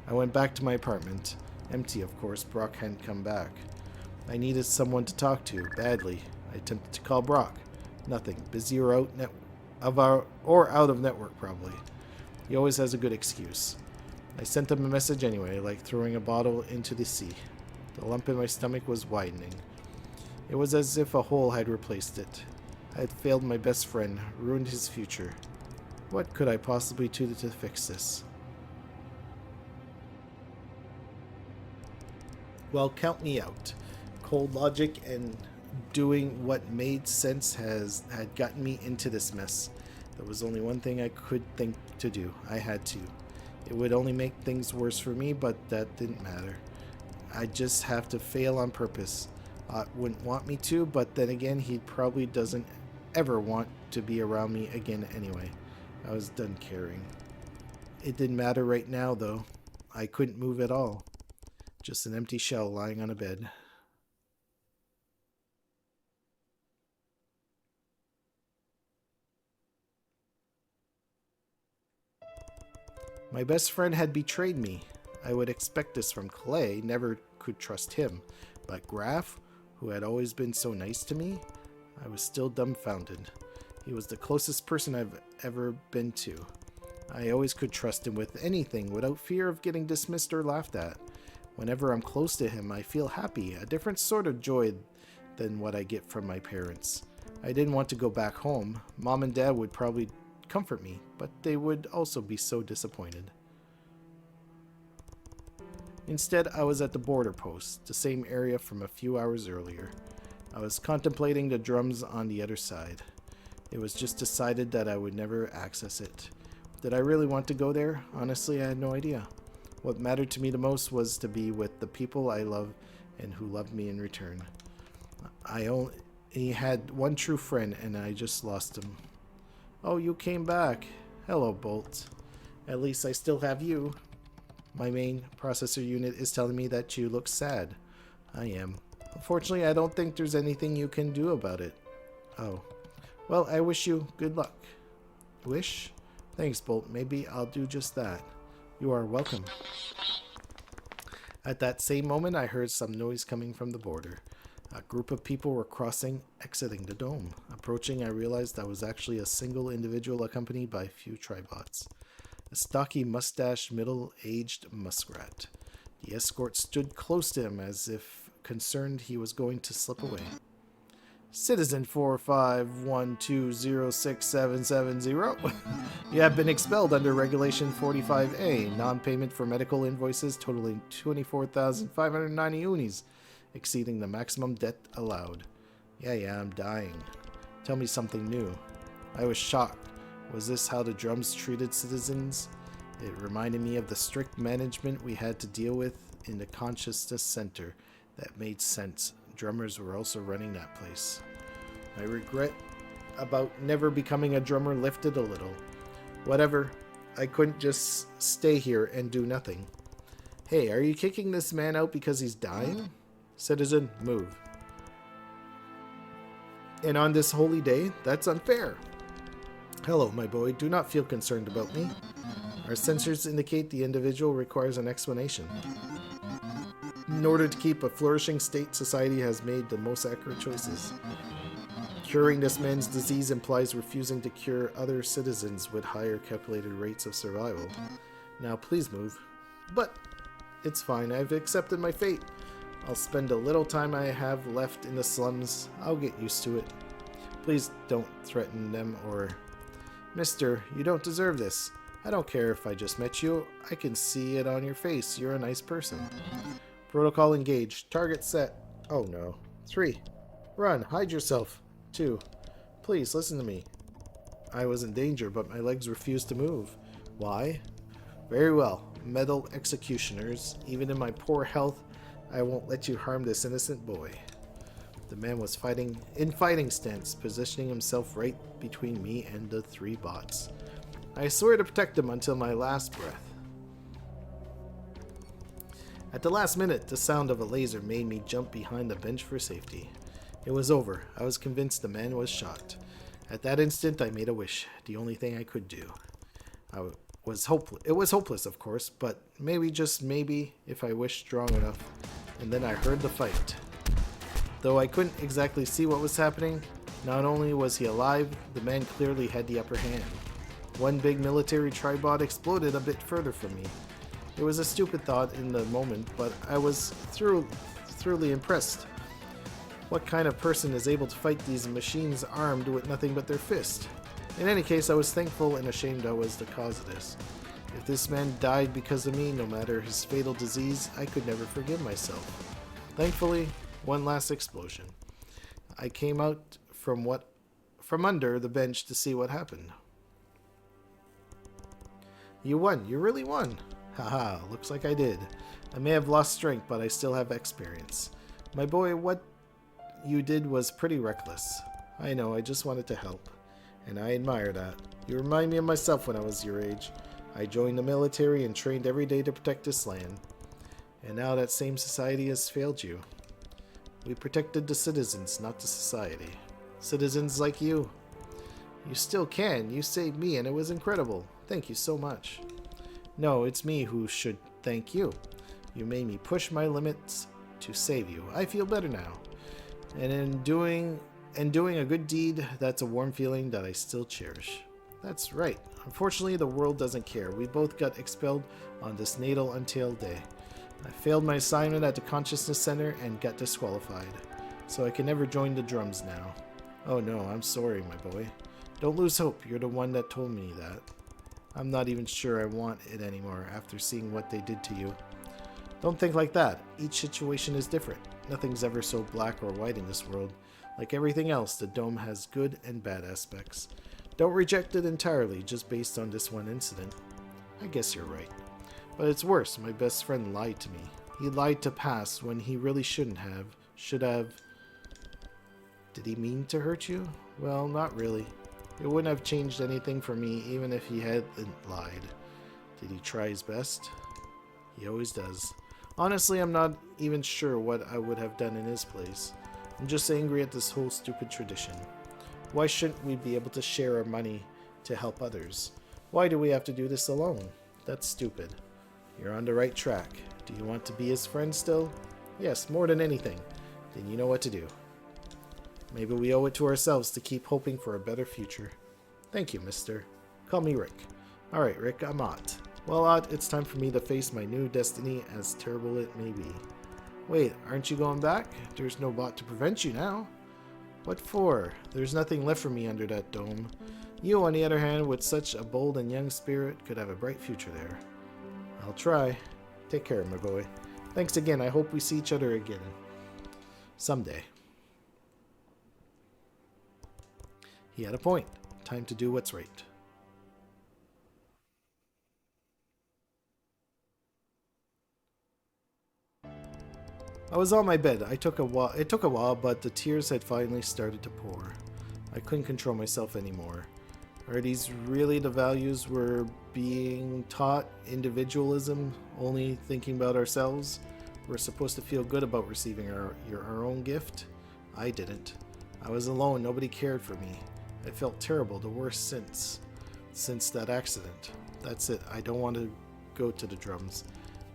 I went back to my apartment. Empty, of course. Brok hadn't come back. I needed someone to talk to, badly. I attempted to call Brok. Nothing. Busy or out of network, probably. He always has a good excuse. I sent him a message anyway, like throwing a bottle into the sea. The lump in my stomach was widening. It was as if a hole had replaced it. I had failed my best friend, ruined his future. What could I possibly do to fix this? Well, count me out. Cold logic and doing what made sense had gotten me into this mess. There was only one thing I could think to do. I had to. It would only make things worse for me, but that didn't matter. I'd just have to fail on purpose. Ott wouldn't want me to, but then again, he probably doesn't ever want to be around me again anyway. I was done caring. It didn't matter right now, though. I couldn't move at all. Just an empty shell lying on a bed. My best friend had betrayed me. I would expect this from Clay, never could trust him. But Graf, who had always been so nice to me, I was still dumbfounded. He was the closest person I've ever been to. I always could trust him with anything without fear of getting dismissed or laughed at. Whenever I'm close to him, I feel happy, a different sort of joy than what I get from my parents. I didn't want to go back home. Mom and Dad would probably comfort me, but they would also be so disappointed. Instead, I was at the border post, the same area from a few hours earlier. I was contemplating the drums on the other side. It was just decided that I would never access it. Did I really want to go there? Honestly, I had no idea. What mattered to me the most was to be with the people I love and who loved me in return. I only had one true friend, and I just lost him. Oh, you came back. Hello, Bolt. At least I still have you. My main processor unit is telling me that you look sad. I am. Unfortunately, I don't think there's anything you can do about it. Oh. Well, I wish you good luck. Wish? Thanks, Bolt. Maybe I'll do just that. You are welcome. At that same moment, I heard some noise coming from the border. A group of people were exiting the dome. Approaching, I realized that was actually a single individual accompanied by a few tribots. A stocky, mustached, middle-aged muskrat. The escort stood close to him as if concerned he was going to slip away. Citizen 451206770. You have been expelled under Regulation 45A, non-payment for medical invoices totaling 24,590 unis, exceeding the maximum debt allowed. Yeah, I'm dying. Tell me something new. I was shocked. Was this how the drums treated citizens? It reminded me of the strict management we had to deal with in the Consciousness Center. That made sense. Drummers were also running that place. My regret about never becoming a drummer lifted a little. Whatever. I couldn't just stay here and do nothing. Hey, are you kicking this man out because he's dying? Citizen, move. And on this holy day, that's unfair. Hello, my boy. Do not feel concerned about me. Our sensors indicate the individual requires an explanation. In order to keep a flourishing state, society has made the most accurate choices. Curing this man's disease implies refusing to cure other citizens with higher calculated rates of survival. Now, please move. But it's fine. I've accepted my fate. I'll spend a little time I have left in the slums. I'll get used to it. Please don't threaten them or... Mister, you don't deserve this. I don't care if I just met you. I can see it on your face. You're a nice person. Protocol engaged. Target set. Oh no. 3. Run. Hide yourself. 2. Please, listen to me. I was in danger, but my legs refused to move. Why? Very well. Metal executioners. Even in my poor health, I won't let you harm this innocent boy. The man was in fighting stance, positioning himself right between me and the 3 bots. I swear to protect him until my last breath. At the last minute, the sound of a laser made me jump behind the bench for safety. It was over. I was convinced the man was shot. At that instant, I made a wish, the only thing I could do. It was hopeless, of course, but maybe, just maybe, if I wished strong enough. And then I heard the fight. Though I couldn't exactly see what was happening, not only was he alive, the man clearly had the upper hand. One big military tribot exploded a bit further from me. It was a stupid thought in the moment, but I was thoroughly impressed. What kind of person is able to fight these machines armed with nothing but their fist? In any case, I was thankful and ashamed I was the cause of this. If this man died because of me, no matter his fatal disease, I could never forgive myself. Thankfully, one last explosion. I came out from under the bench to see what happened. You won. You really won. Haha, looks like I did. I may have lost strength, but I still have experience. My boy, what you did was pretty reckless. I know, I just wanted to help. And I admire that. You remind me of myself when I was your age. I joined the military and trained every day to protect this land. And now that same society has failed you. We protected the citizens, not the society. Citizens like you. You still can. You saved me and it was incredible. Thank you so much. No, it's me who should thank you. You made me push my limits to save you. I feel better now. And doing a good deed, that's a warm feeling that I still cherish. That's right. Unfortunately, the world doesn't care. We both got expelled on this Natal until day. I failed my assignment at the Consciousness Center and got disqualified. So I can never join the drums now. Oh no, I'm sorry, my boy. Don't lose hope. You're the one that told me that. I'm not even sure I want it anymore after seeing what they did to you. Don't think like that. Each situation is different. Nothing's ever so black or white in this world. Like everything else, the dome has good and bad aspects. Don't reject it entirely just based on this one incident. I guess you're right. But it's worse. My best friend lied to me. He lied to pass when he really shouldn't have. Should have. Did he mean to hurt you? Well, not really. It wouldn't have changed anything for me even if he hadn't lied. Did he try his best? He always does. Honestly, I'm not even sure what I would have done in his place. I'm just angry at this whole stupid tradition. Why shouldn't we be able to share our money to help others? Why do we have to do this alone? That's stupid. You're on the right track. Do you want to be his friend still? Yes, more than anything. Then you know what to do. Maybe we owe it to ourselves to keep hoping for a better future. Thank you, mister. Call me Rick. Alright, Rick, I'm Ott. Well, Ott, it's time for me to face my new destiny, as terrible it may be. Wait, aren't you going back? There's no bot to prevent you now. What for? There's nothing left for me under that dome. You, on the other hand, with such a bold and young spirit, could have a bright future there. I'll try. Take care, my boy. Thanks again. I hope we see each other again. Someday. He had a point. Time to do what's right. I was on my bed. It took a while, but the tears had finally started to pour. I couldn't control myself anymore. Are these really the values we're being taught? Individualism, only thinking about ourselves? We're supposed to feel good about receiving our own gift? I didn't. I was alone. Nobody cared for me. I felt terrible, the worst since that accident. That's it. I don't want to go to the drums.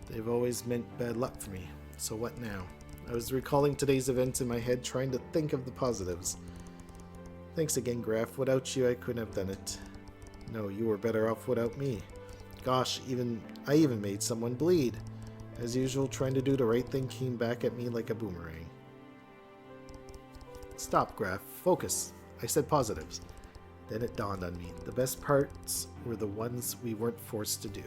They've always meant bad luck for me. So what now? I was recalling today's events in my head, trying to think of the positives. Thanks again, Graf. Without you, I couldn't have done it. No, you were better off without me. Gosh, I even made someone bleed. As usual, trying to do the right thing came back at me like a boomerang. Stop, Graf. Focus. I said positives. Then it dawned on me. The best parts were the ones we weren't forced to do.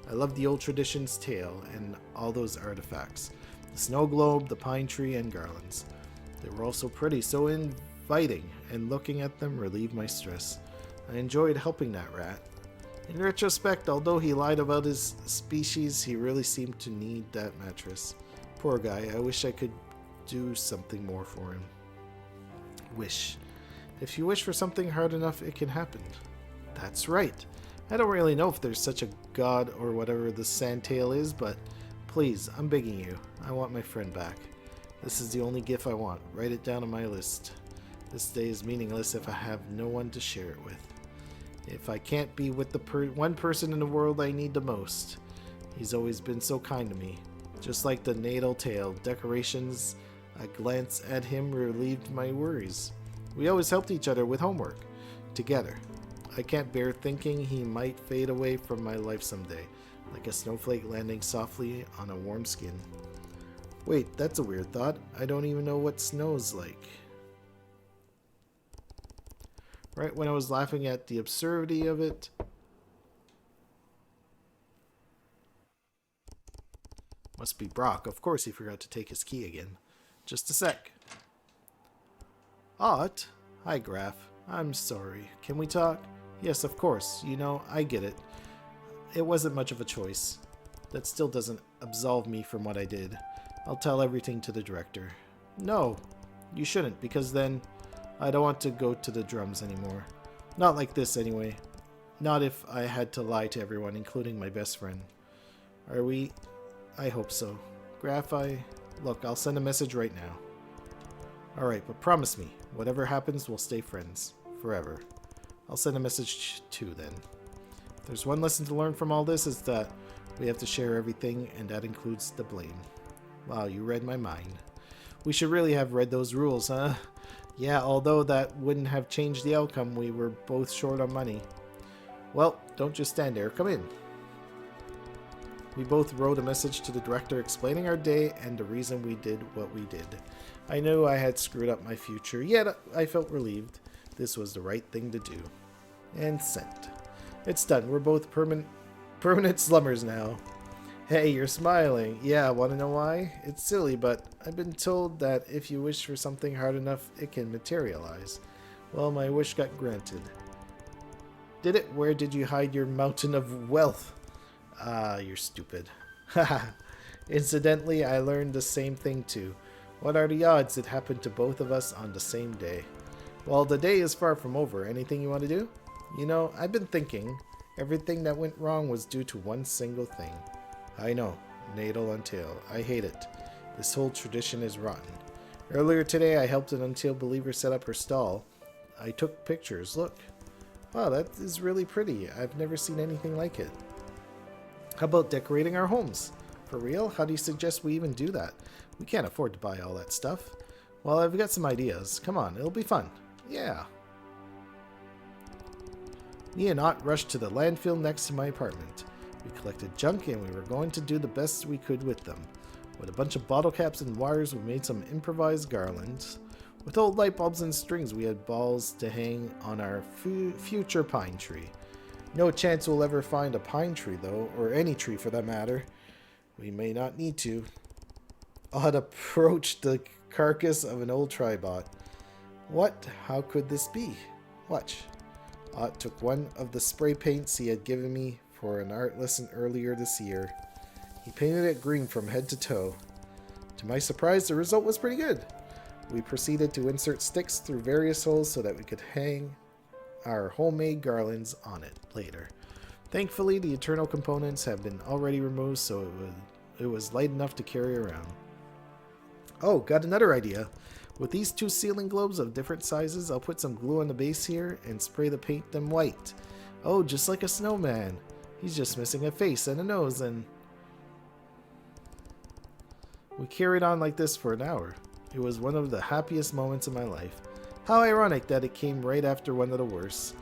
I loved the old tradition's tale and all those artifacts. The snow globe, the pine tree, and garlands. They were all so pretty, so inviting, and looking at them relieved my stress. I enjoyed helping that rat. In retrospect, although he lied about his species, he really seemed to need that mattress. Poor guy, I wish I could do something more for him. Wish. If you wish for something hard enough, it can happen. That's right. I don't really know if there's such a god or whatever the sandtail is, but please, I'm begging you. I want my friend back. This is the only gift I want. Write it down on my list. This day is meaningless if I have no one to share it with. If I can't be with the one person in the world I need the most. He's always been so kind to me. Just like the Natal tale, decorations, a glance at him relieved my worries. We always helped each other with homework. Together. I can't bear thinking he might fade away from my life someday, like a snowflake landing softly on a warm skin. Wait, that's a weird thought. I don't even know what snow's like. Right when I was laughing at the absurdity of it, must be Brock. Of course he forgot to take his key again. Just a sec. Ott? Hi, Graf. I'm sorry. Can we talk? Yes, of course. You know, I get it. It wasn't much of a choice. That still doesn't absolve me from what I did. I'll tell everything to the director. No, you shouldn't, because then I don't want to go to the drums anymore. Not like this, anyway. Not if I had to lie to everyone, including my best friend. Are we? I hope so. Graf, Look, I'll send a message right now. Alright, but promise me, whatever happens, we'll stay friends. Forever. I'll send a message too, then. If there's one lesson to learn from all this, is that we have to share everything, and that includes the blame. Wow, you read my mind. We should really have read those rules, huh? Yeah, although that wouldn't have changed the outcome, we were both short on money. Well, don't just stand there. Come in. We both wrote a message to the director explaining our day and the reason we did what we did. I knew I had screwed up my future, yet I felt relieved. This was the right thing to do. And sent. It's done. We're both permanent slummers now. Hey, you're smiling. Yeah, want to know why? It's silly, but I've been told that if you wish for something hard enough, it can materialize. Well, my wish got granted. Did it? Where did you hide your mountain of wealth? Ah, you're stupid. Haha. Incidentally, I learned the same thing too. What are the odds it happened to both of us on the same day? Well, the day is far from over. Anything you want to do? You know, I've been thinking. Everything that went wrong was due to one single thing. I know. Natal Untail. I hate it. This whole tradition is rotten. Earlier today, I helped an Untail believer set up her stall. I took pictures. Look. Wow, that is really pretty. I've never seen anything like it. How about decorating our homes? For real? How do you suggest we even do that? We can't afford to buy all that stuff. Well, I've got some ideas. Come on, it'll be fun. Yeah. Me and Ott rushed to the landfill next to my apartment. We collected junk and we were going to do the best we could with them. With a bunch of bottle caps and wires, we made some improvised garlands. With old light bulbs and strings, we had balls to hang on our future pine tree. No chance we'll ever find a pine tree, though, or any tree for that matter. We may not need to. Ott approached the carcass of an old tribot. What? How could this be? Watch. Ott took one of the spray paints he had given me for an art lesson earlier this year. He painted it green from head to toe. To my surprise, the result was pretty good. We proceeded to insert sticks through various holes so that we could hang our homemade garlands on it later. Thankfully, the internal components have been already removed, so it was light enough to carry around. Oh, got another idea. With these 2 ceiling globes of different sizes, I'll put some glue on the base here and spray the paint them white. Oh, just like a snowman. He's just missing a face and a nose, and... We carried on like this for an hour. It was one of the happiest moments of my life. How ironic that it came right after one of the worst.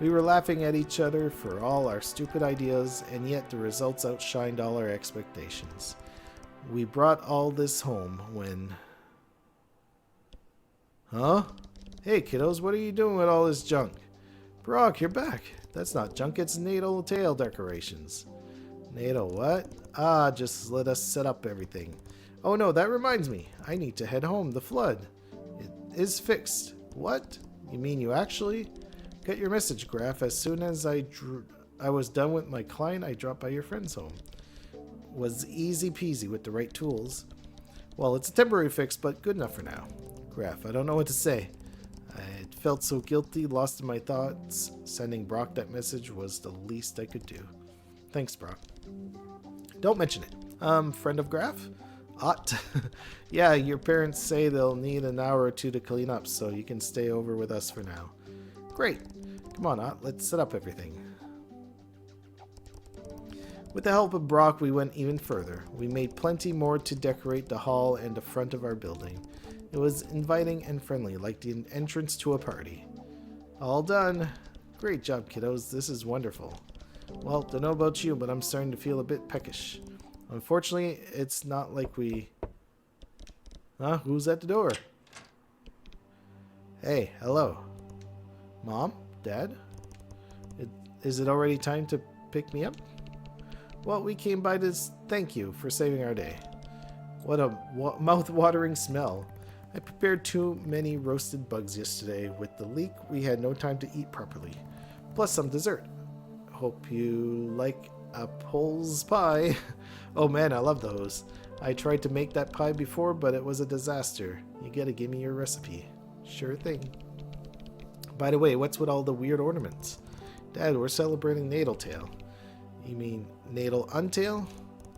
We were laughing at each other for all our stupid ideas, and yet the results outshined all our expectations. We brought all this home when... Huh? Hey kiddos, what are you doing with all this junk? Brock, you're back. That's not junk, it's Natal tail decorations. Natal what? Ah, just let us set up everything. Oh no, that reminds me. I need to head home. The flood. It is fixed. What? You mean you actually? Get your message, Graph. As soon as I was done with my client, I dropped by your friend's home. Was easy peasy with the right tools. Well, it's a temporary fix, but good enough for now. Graph, I don't know what to say. I felt so guilty, lost in my thoughts. Sending Brock that message was the least I could do. Thanks, Brock. Don't mention it. Friend of Graph? Ott. Yeah, your parents say they'll need an hour or 2 to clean up, so you can stay over with us for now. Great. Come on, Ott, let's set up everything. With the help of Brock, we went even further. We made plenty more to decorate the hall and the front of our building. It was inviting and friendly, like the entrance to a party. All done. Great job, kiddos. This is wonderful. Well, don't know about you, but I'm starting to feel a bit peckish. Unfortunately, it's not like we... Huh? Who's at the door? Hey, hello. Mom? Dad? Is it already time to pick me up? Well, we came by to thank you for saving our day. What a mouth-watering smell. I prepared too many roasted bugs yesterday. With the leak, we had no time to eat properly. Plus some dessert. Hope you like a Pole's pie. Oh man, I love those. I tried to make that pie before, but it was a disaster. You gotta give me your recipe. Sure thing. By the way, what's with all the weird ornaments? Dad, we're celebrating Natal Tale. You mean Natal Untail?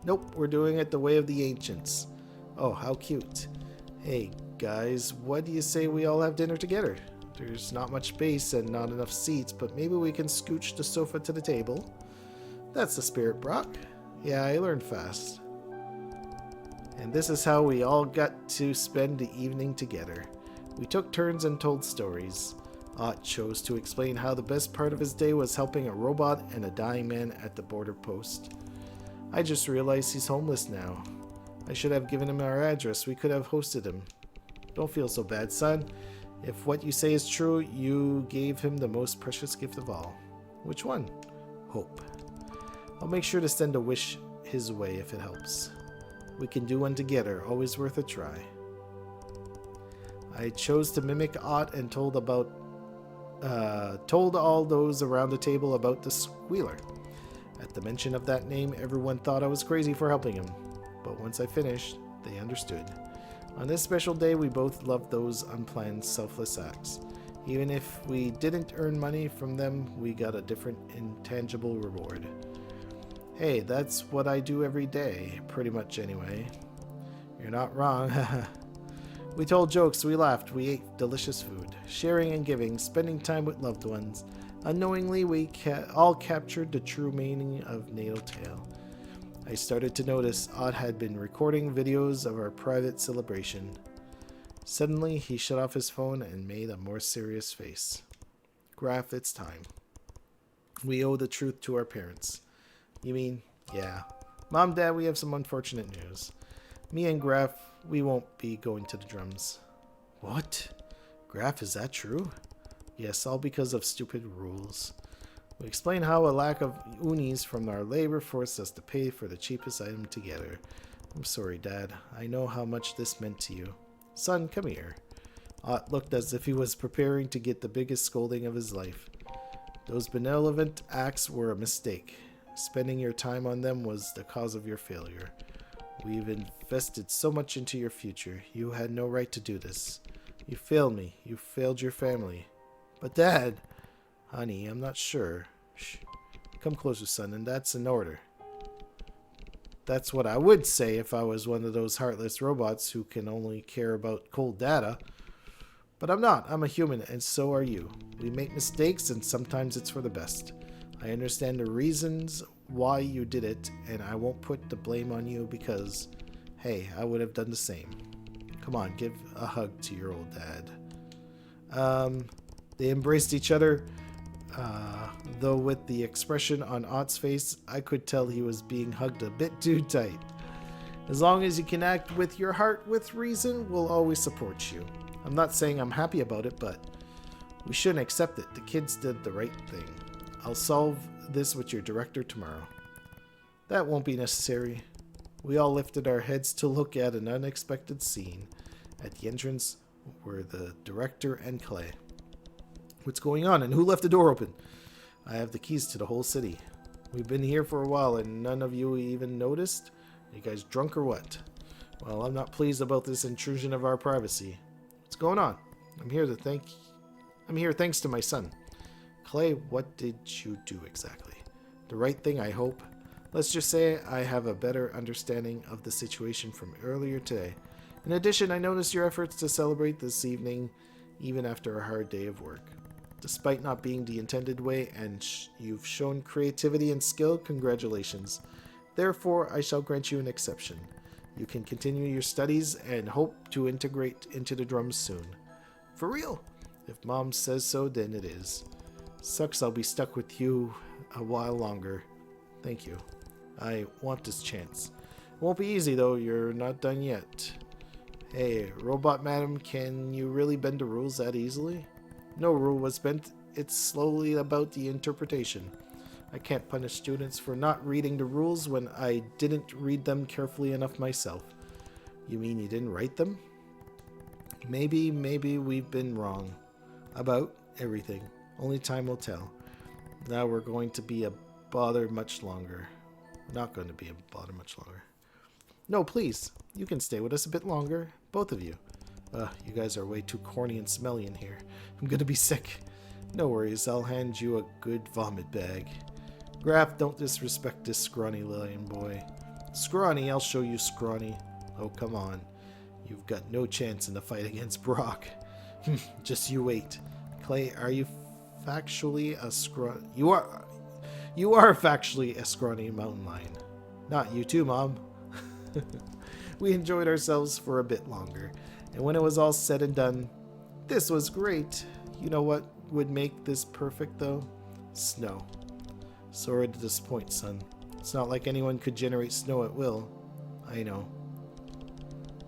Nope, we're doing it the way of the ancients. Oh, how cute. Hey, guys, what do you say we all have dinner together? There's not much space and not enough seats, but maybe we can scooch the sofa to the table. That's the spirit, Brock. Yeah, I learned fast. And this is how we all got to spend the evening together. We took turns and told stories. Ott chose to explain how the best part of his day was helping a robot and a dying man at the border post. I just realized he's homeless now. I should have given him our address. We could have hosted him. Don't feel so bad, son. If what you say is true, you gave him the most precious gift of all. Which one? Hope. I'll make sure to send a wish his way if it helps. We can do one together, always worth a try. I chose to mimic Ott and told all those around the table about the squealer. At the mention of that name, everyone thought I was crazy for helping him. But once I finished, they understood. On this special day, we both loved those unplanned, selfless acts. Even if we didn't earn money from them, we got a different, intangible reward. Hey, that's what I do every day, pretty much anyway. You're not wrong. We told jokes, we laughed, we ate delicious food, sharing and giving, spending time with loved ones. Unknowingly, we all captured the true meaning of Natal Tale. I started to notice Ott had been recording videos of our private celebration. Suddenly, he shut off his phone and made a more serious face. Graph, it's time. We owe the truth to our parents. You mean, yeah. Mom, Dad, we have some unfortunate news. Me and Graph, we won't be going to the drums. What? Graph, is that true? Yes, all because of stupid rules. We explain how a lack of unis from our labor forced us to pay for the cheapest item together. I'm sorry, Dad. I know how much this meant to you. Son, come here. Ott looked as if he was preparing to get the biggest scolding of his life. Those benevolent acts were a mistake. Spending your time on them was the cause of your failure. We've invested so much into your future. You had no right to do this. You failed me. You failed your family. But Dad... Honey, I'm not sure. Shh. Come closer, son, and that's an order. That's what I would say if I was one of those heartless robots who can only care about cold data. But I'm not. I'm a human, and so are you. We make mistakes, and sometimes it's for the best. I understand the reasons why you did it, and I won't put the blame on you because, hey, I would have done the same. Come on, give a hug to your old dad. They embraced each other, though with the expression on Ott's face, I could tell he was being hugged a bit too tight. As long as you can act with your heart with reason, we'll always support you. I'm not saying I'm happy about it, but we shouldn't accept it. The kids did the right thing. I'll solve this with your director tomorrow. That won't be necessary. We all lifted our heads to look at an unexpected scene. At the entrance were the director and Clay. What's going on, and who left the door open? I have the keys to the whole city. We've been here for a while, and none of you even noticed? Are you guys drunk or what? Well, I'm not pleased about this intrusion of our privacy. What's going on? I'm here thanks to my son. Clay, what did you do exactly? The right thing, I hope. Let's just say I have a better understanding of the situation from earlier today. In addition, I noticed your efforts to celebrate this evening, even after a hard day of work. Despite not being the intended way, and you've shown creativity and skill, congratulations. Therefore, I shall grant you an exception. You can continue your studies and hope to integrate into the drums soon. For real? If Mom says so, then it is. Sucks I'll be stuck with you a while longer. Thank you. I want this chance. It won't be easy, though. You're not done yet. Hey, Robot Madam, can you really bend the rules that easily? No rule was bent. It's slowly about the interpretation. I can't punish students for not reading the rules when I didn't read them carefully enough myself. You mean you didn't write them? Maybe we've been wrong. About everything. Only time will tell. Now we're going to be a bother much longer. We're not going to be a bother much longer. No, please. You can stay with us a bit longer. Both of you. You guys are way too corny and smelly in here. I'm gonna be sick. No worries, I'll hand you a good vomit bag. Graf, don't disrespect this scrawny lion boy. Scrawny, I'll show you scrawny. Oh, come on. You've got no chance in the fight against BROK. Just you wait. Clay, are you factually a scrawny... You are factually a scrawny mountain lion. Not you too, Mom. We enjoyed ourselves for a bit longer, and when it was all said and done, this was great. You know what would make this perfect, though? Snow. Sorry to disappoint, son. It's not like anyone could generate snow at will. I know.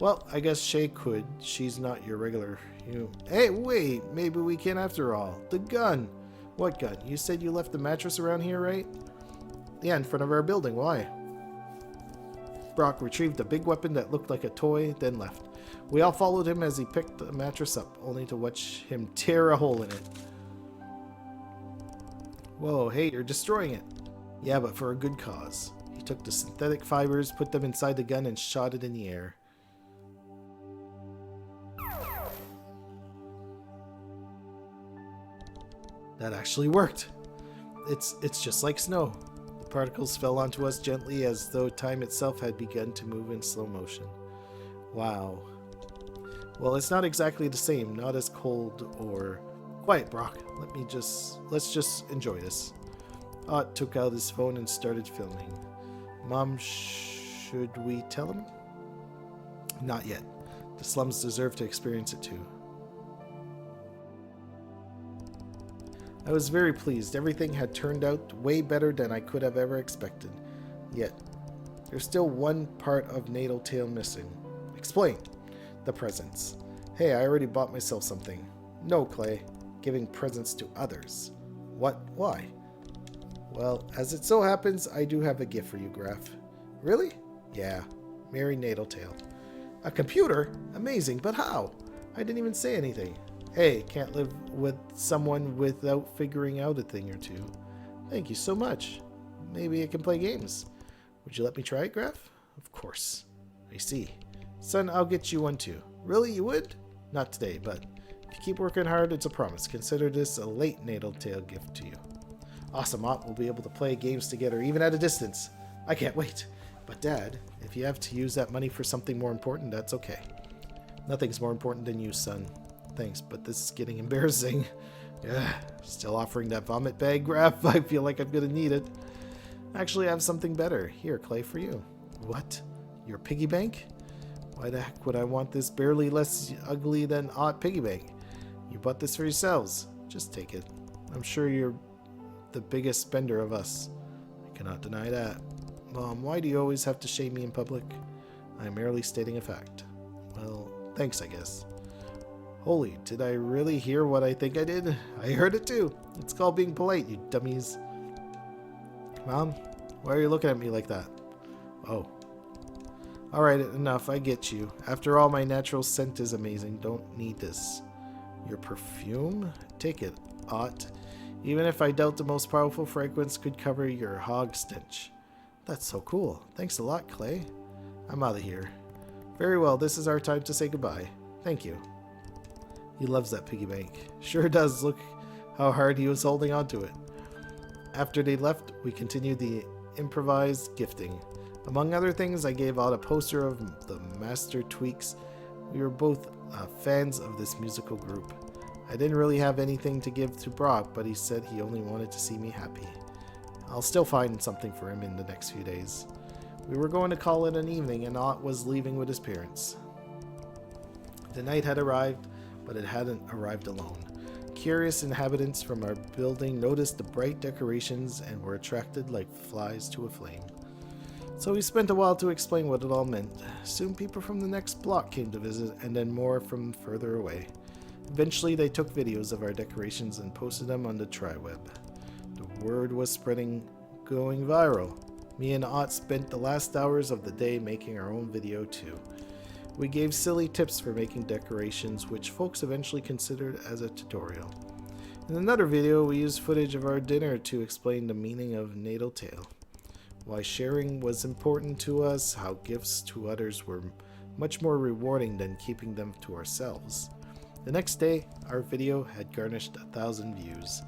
Well, I guess Shay could. She's not your regular... Hey, wait! Maybe we can after all. The gun! What gun? You said you left the mattress around here, right? Yeah, in front of our building. Why? BROK retrieved a big weapon that looked like a toy, then left. We all followed him as he picked the mattress up, only to watch him tear a hole in it. Whoa, hey, you're destroying it. Yeah, but for a good cause. He took the synthetic fibers, put them inside the gun, and shot it in the air. That actually worked. It's just like snow. The particles fell onto us gently as though time itself had begun to move in slow motion. Wow. Well, it's not exactly the same, not as cold or... Quiet, BROK. Let's just enjoy this. Ott took out his phone and started filming. Mom, should we tell him? Not yet. The slums deserve to experience it too. I was very pleased. Everything had turned out way better than I could have ever expected. Yet, there's still one part of Natal missing. Explain. The presents. Hey, I already bought myself something. No, Clay. Giving presents to others. What? Why? Well, as it so happens, I do have a gift for you, Graf. Really? Yeah. Merry Natal. A computer? Amazing, but how? I didn't even say anything. Hey, can't live with someone without figuring out a thing or two. Thank you so much. Maybe I can play games. Would you let me try it, Graf? Of course. I see. Son, I'll get you one too. Really, you would? Not today, but if you keep working hard, it's a promise. Consider this a late Natal Tale gift to you. Awesome, Aunt. We'll be able to play games together, even at a distance. I can't wait. But Dad, if you have to use that money for something more important, that's okay. Nothing's more important than you, son. Thanks, but this is getting embarrassing. Yeah, still offering that vomit bag grab? I feel like I'm gonna need it. Actually, I have something better. Here, Clay, for you. What? Your piggy bank? Why the heck would I want this barely less ugly than Aunt piggy bank? You bought this for yourselves. Just take it. I'm sure you're the biggest spender of us. I cannot deny that. Mom, why do you always have to shame me in public? I'm merely stating a fact. Well, thanks, I guess. Holy, did I really hear what I think I did? I heard it too. It's called being polite, you dummies. Mom, why are you looking at me like that? Oh. Alright, enough, I get you. After all, my natural scent is amazing. Don't need this. Your perfume? Take it, Aunt. Even if I doubt the most powerful fragrance could cover your hog stench. That's so cool. Thanks a lot, Clay. I'm out of here. Very well, this is our time to say goodbye. Thank you. He loves that piggy bank. Sure does. Look how hard he was holding on to it. After they left, we continued the improvised gifting. Among other things, I gave out a poster of the Master Tweaks. We were both fans of this musical group. I didn't really have anything to give to Brock, but he said he only wanted to see me happy. I'll still find something for him in the next few days. We were going to call it an evening, and Ott was leaving with his parents. The night had arrived, but it hadn't arrived alone. Curious inhabitants from our building noticed the bright decorations and were attracted like flies to a flame. So we spent a while to explain what it all meant. Soon people from the next block came to visit, and then more from further away. Eventually they took videos of our decorations and posted them on the TriWeb. The word was spreading, going viral. Me and Ott spent the last hours of the day making our own video too. We gave silly tips for making decorations, which folks eventually considered as a tutorial. In another video, we used footage of our dinner to explain the meaning of Natal Tale, why sharing was important to us, how gifts to others were much more rewarding than keeping them to ourselves. The next day, our video had garnished 1,000 views.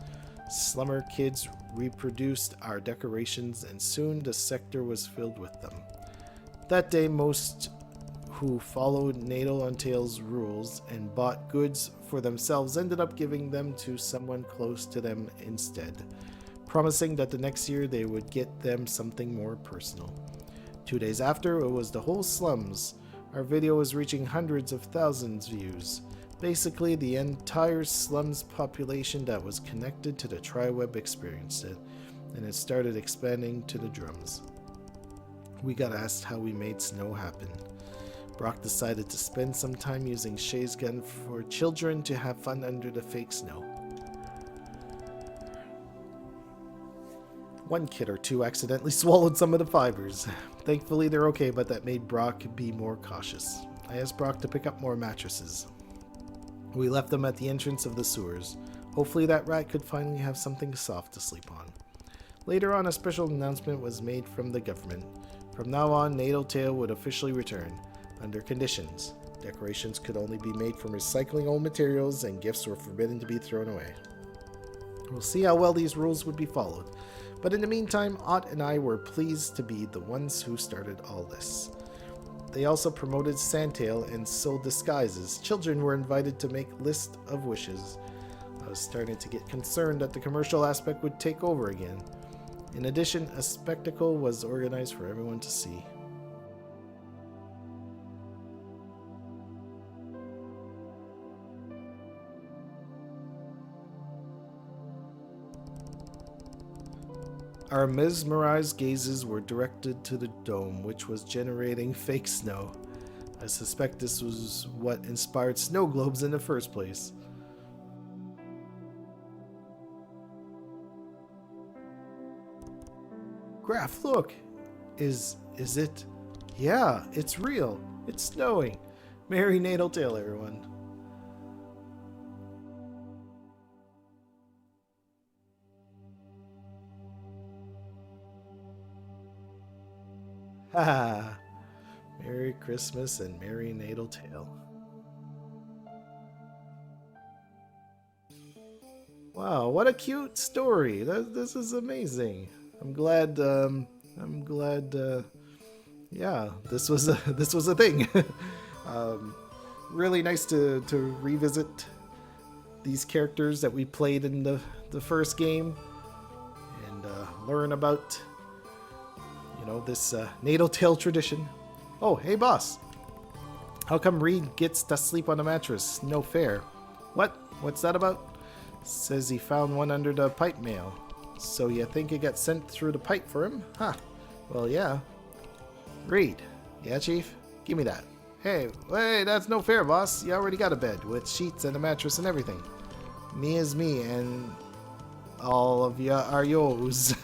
Slumber kids reproduced our decorations, and soon the sector was filled with them. That day, most who followed Natal Tale's rules and bought goods for themselves ended up giving them to someone close to them instead, promising that the next year they would get them something more personal. 2 days after, it was the whole slums. Our video was reaching hundreds of thousands views. Basically, the entire slums population that was connected to the TriWeb experienced it, and it started expanding to the drums. We got asked how we made snow happen. Brock decided to spend some time using Shay's gun for children to have fun under the fake snow. One kid or two accidentally swallowed some of the fibers. Thankfully they're okay, but that made Brock be more cautious. I asked Brock to pick up more mattresses. We left them at the entrance of the sewers. Hopefully that rat could finally have something soft to sleep on. Later on, a special announcement was made from the government. From now on, Natal Tale would officially return, under conditions. Decorations could only be made from recycling old materials, and gifts were forbidden to be thrown away. We'll see how well these rules would be followed. But in the meantime, Ott and I were pleased to be the ones who started all this. They also promoted Sandtail and sold disguises. Children were invited to make lists of wishes. I was starting to get concerned that the commercial aspect would take over again. In addition, a spectacle was organized for everyone to see. Our mesmerized gazes were directed to the dome, which was generating fake snow. I suspect this was what inspired snow globes in the first place. Graph, look! Is it? Yeah, it's real. It's snowing. Merry Natal Tale, everyone. Haha. Merry Christmas and Merry Natal Tale. Wow, what a cute story. This is amazing. I'm glad, yeah, this was a thing. Really nice to revisit these characters that we played in the first game and learn about, you know, this Natal Tale tradition. Oh, hey boss. How come Reed gets to sleep on the mattress? No fair. What? What's that about? Says he found one under the pipe mail. So you think it got sent through the pipe for him? Huh. Well, yeah. Reed. Yeah, Chief? Give me that. Hey, wait, that's no fair, boss. You already got a bed with sheets and a mattress and everything. Me is me, and all of ya are yours.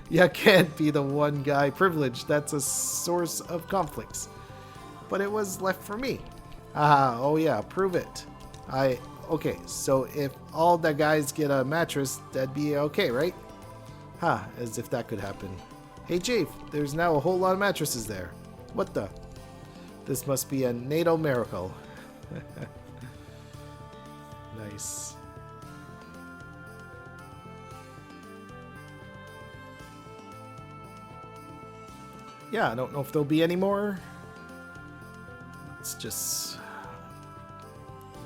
You can't be the one guy privileged. That's a source of conflicts. But it was left for me. Ah, oh yeah, prove it. Okay, so if all the guys get a mattress, that'd be okay, right? Huh, as if that could happen. Hey Chief, there's now a whole lot of mattresses there. What the? This must be a Natal miracle. Nice. Yeah, I don't know if there'll be any more. Let's just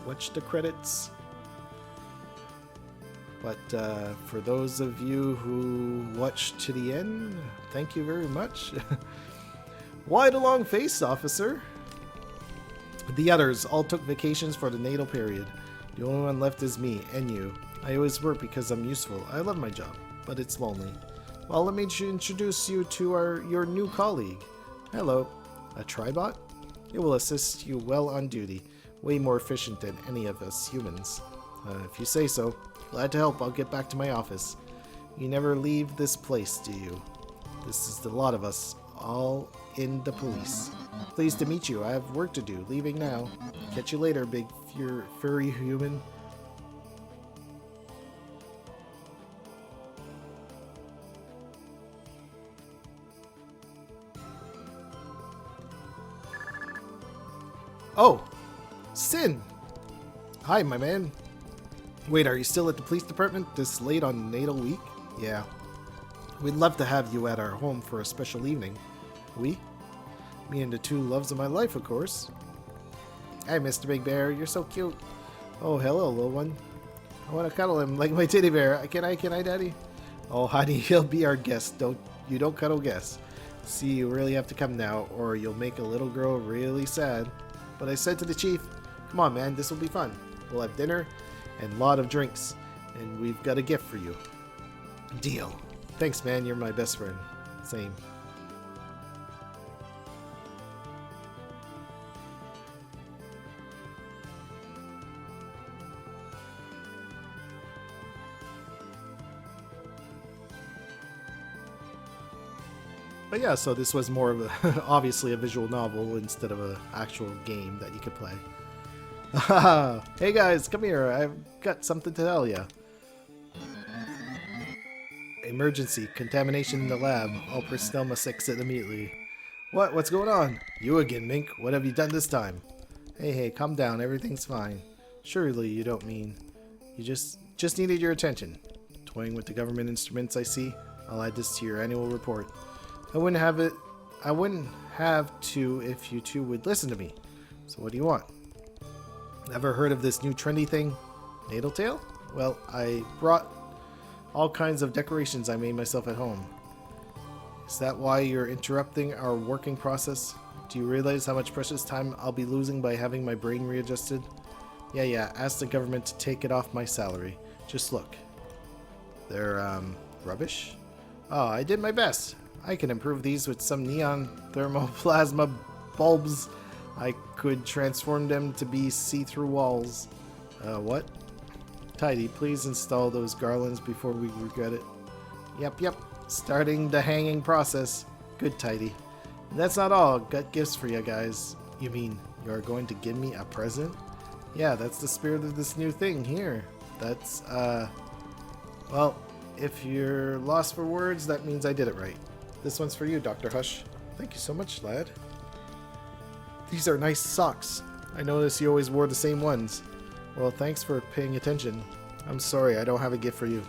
watch the credits. But for those of you who watched to the end, thank you very much. Why the long face, officer? The others all took vacations for the natal period. The only one left is me and you. I always work because I'm useful. I love my job, but it's lonely. Well, let me introduce you to your new colleague. Hello. A tribot? It will assist you well on duty. Way more efficient than any of us humans. If you say so. Glad to help. I'll get back to my office. You never leave this place, do you? This is the lot of us, all in the police. Pleased to meet you. I have work to do. Leaving now. Catch you later, big furry human. Oh! Sin! Hi, my man. Wait, are you still at the police department this late on Natal Week? Yeah. We'd love to have you at our home for a special evening. We? Me and the two loves of my life, of course. Hey, Mr. Big Bear, you're so cute. Oh, hello, little one. I want to cuddle him like my teddy bear. Can I, Daddy? Oh, honey, he'll be our guest. You don't cuddle guests. See, you really have to come now, or you'll make a little girl really sad. But I said to the chief, come on, man, this will be fun. We'll have dinner and a lot of drinks, and we've got a gift for you. Deal. Thanks, man. You're my best friend. Same. But yeah, so this was more of a, obviously a visual novel instead of an actual game that you could play. Hey guys, come here. I've got something to tell you. Emergency. Contamination in the lab. All personnel must exit immediately. What? What's going on? You again, Mink. What have you done this time? Hey, calm down. Everything's fine. Surely you don't mean... You just needed your attention. Toying with the government instruments, I see. I'll add this to your annual report. I wouldn't have to if you two would listen to me. So what do you want? Ever heard of this new trendy thing? Natal Tale? Well, I brought all kinds of decorations I made myself at home. Is that why you're interrupting our working process? Do you realize how much precious time I'll be losing by having my brain readjusted? Yeah, ask the government to take it off my salary. Just look. They're, rubbish? Oh, I did my best. I can improve these with some neon thermoplasma bulbs. I could transform them to be see-through walls. What? Tidy, please install those garlands before we regret it. Yep. Starting the hanging process. Good, Tidy. And that's not all. Got gifts for you guys. You mean you're going to give me a present? Yeah, that's the spirit of this new thing here. That's, well, if you're lost for words, that means I did it right. This one's for you, Dr. Hush. Thank you so much, lad. These are nice socks. I noticed you always wore the same ones. Well, thanks for paying attention. I'm sorry, I don't have a gift for you.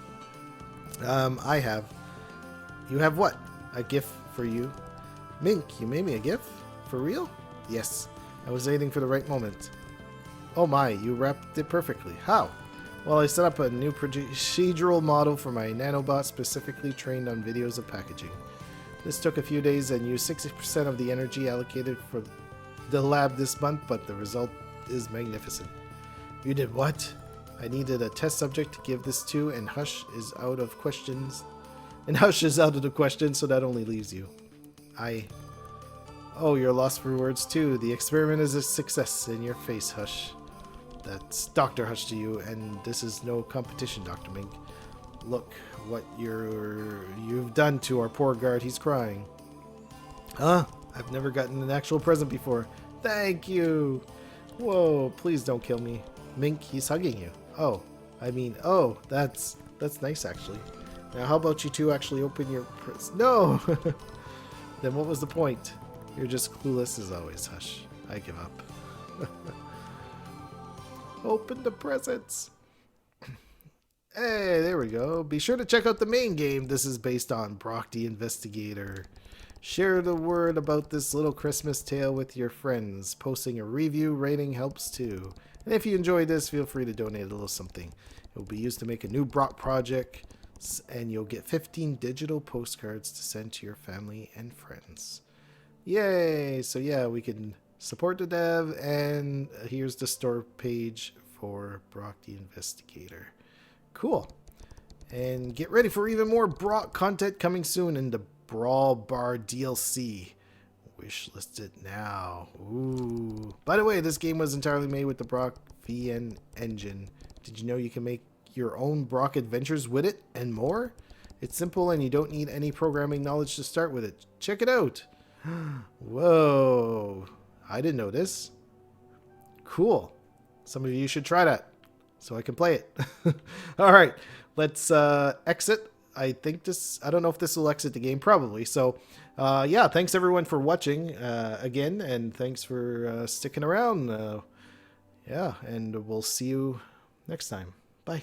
I have. You have what? A gift for you? Mink, you made me a gift? For real? Yes. I was waiting for the right moment. Oh my, you wrapped it perfectly. How? Well, I set up a new procedural model for my nanobot specifically trained on videos of packaging. This took a few days and used 60% of the energy allocated for the lab this month, but the result is magnificent. You did what? I needed a test subject to give this to, and Hush is out of questions. And Hush is out of the question, so that only leaves you. Oh, you're lost for words too. The experiment is a success. In your face, Hush. That's Dr. Hush to you, and this is no competition, Dr. Mink. Look what you've done to our poor guard. He's crying. Huh? I've never gotten an actual present before. Thank you. Whoa, please don't kill me. Mink, he's hugging you. Oh, that's nice actually. Now how about you two actually open your No! Then what was the point? You're just clueless as always, Hush. I give up. Open the presents. Hey, there we go. Be sure to check out the main game. This is based on BROK the InvestiGator. Share the word about this little Christmas tale with your friends. Posting a review rating helps too. And if you enjoyed this, feel free to donate a little something. It will be used to make a new BROK project, and you'll get 15 digital postcards to send to your family and friends. Yay! So yeah, we can support the dev, and here's the store page for BROK the InvestiGator. Cool. And get ready for even more BROK content coming soon in the Brawl Bar DLC. Wishlist it now. Ooh. By the way, this game was entirely made with the BROK VN engine. Did you know you can make your own BROK adventures with it and more? It's simple and you don't need any programming knowledge to start with it. Check it out. Whoa. I didn't know this. Cool. Some of you should try that so I can play it. All right. Let's exit. I don't know if this will exit the game, probably. So, yeah, thanks everyone for watching again, and thanks for sticking around. Yeah, and we'll see you next time. Bye.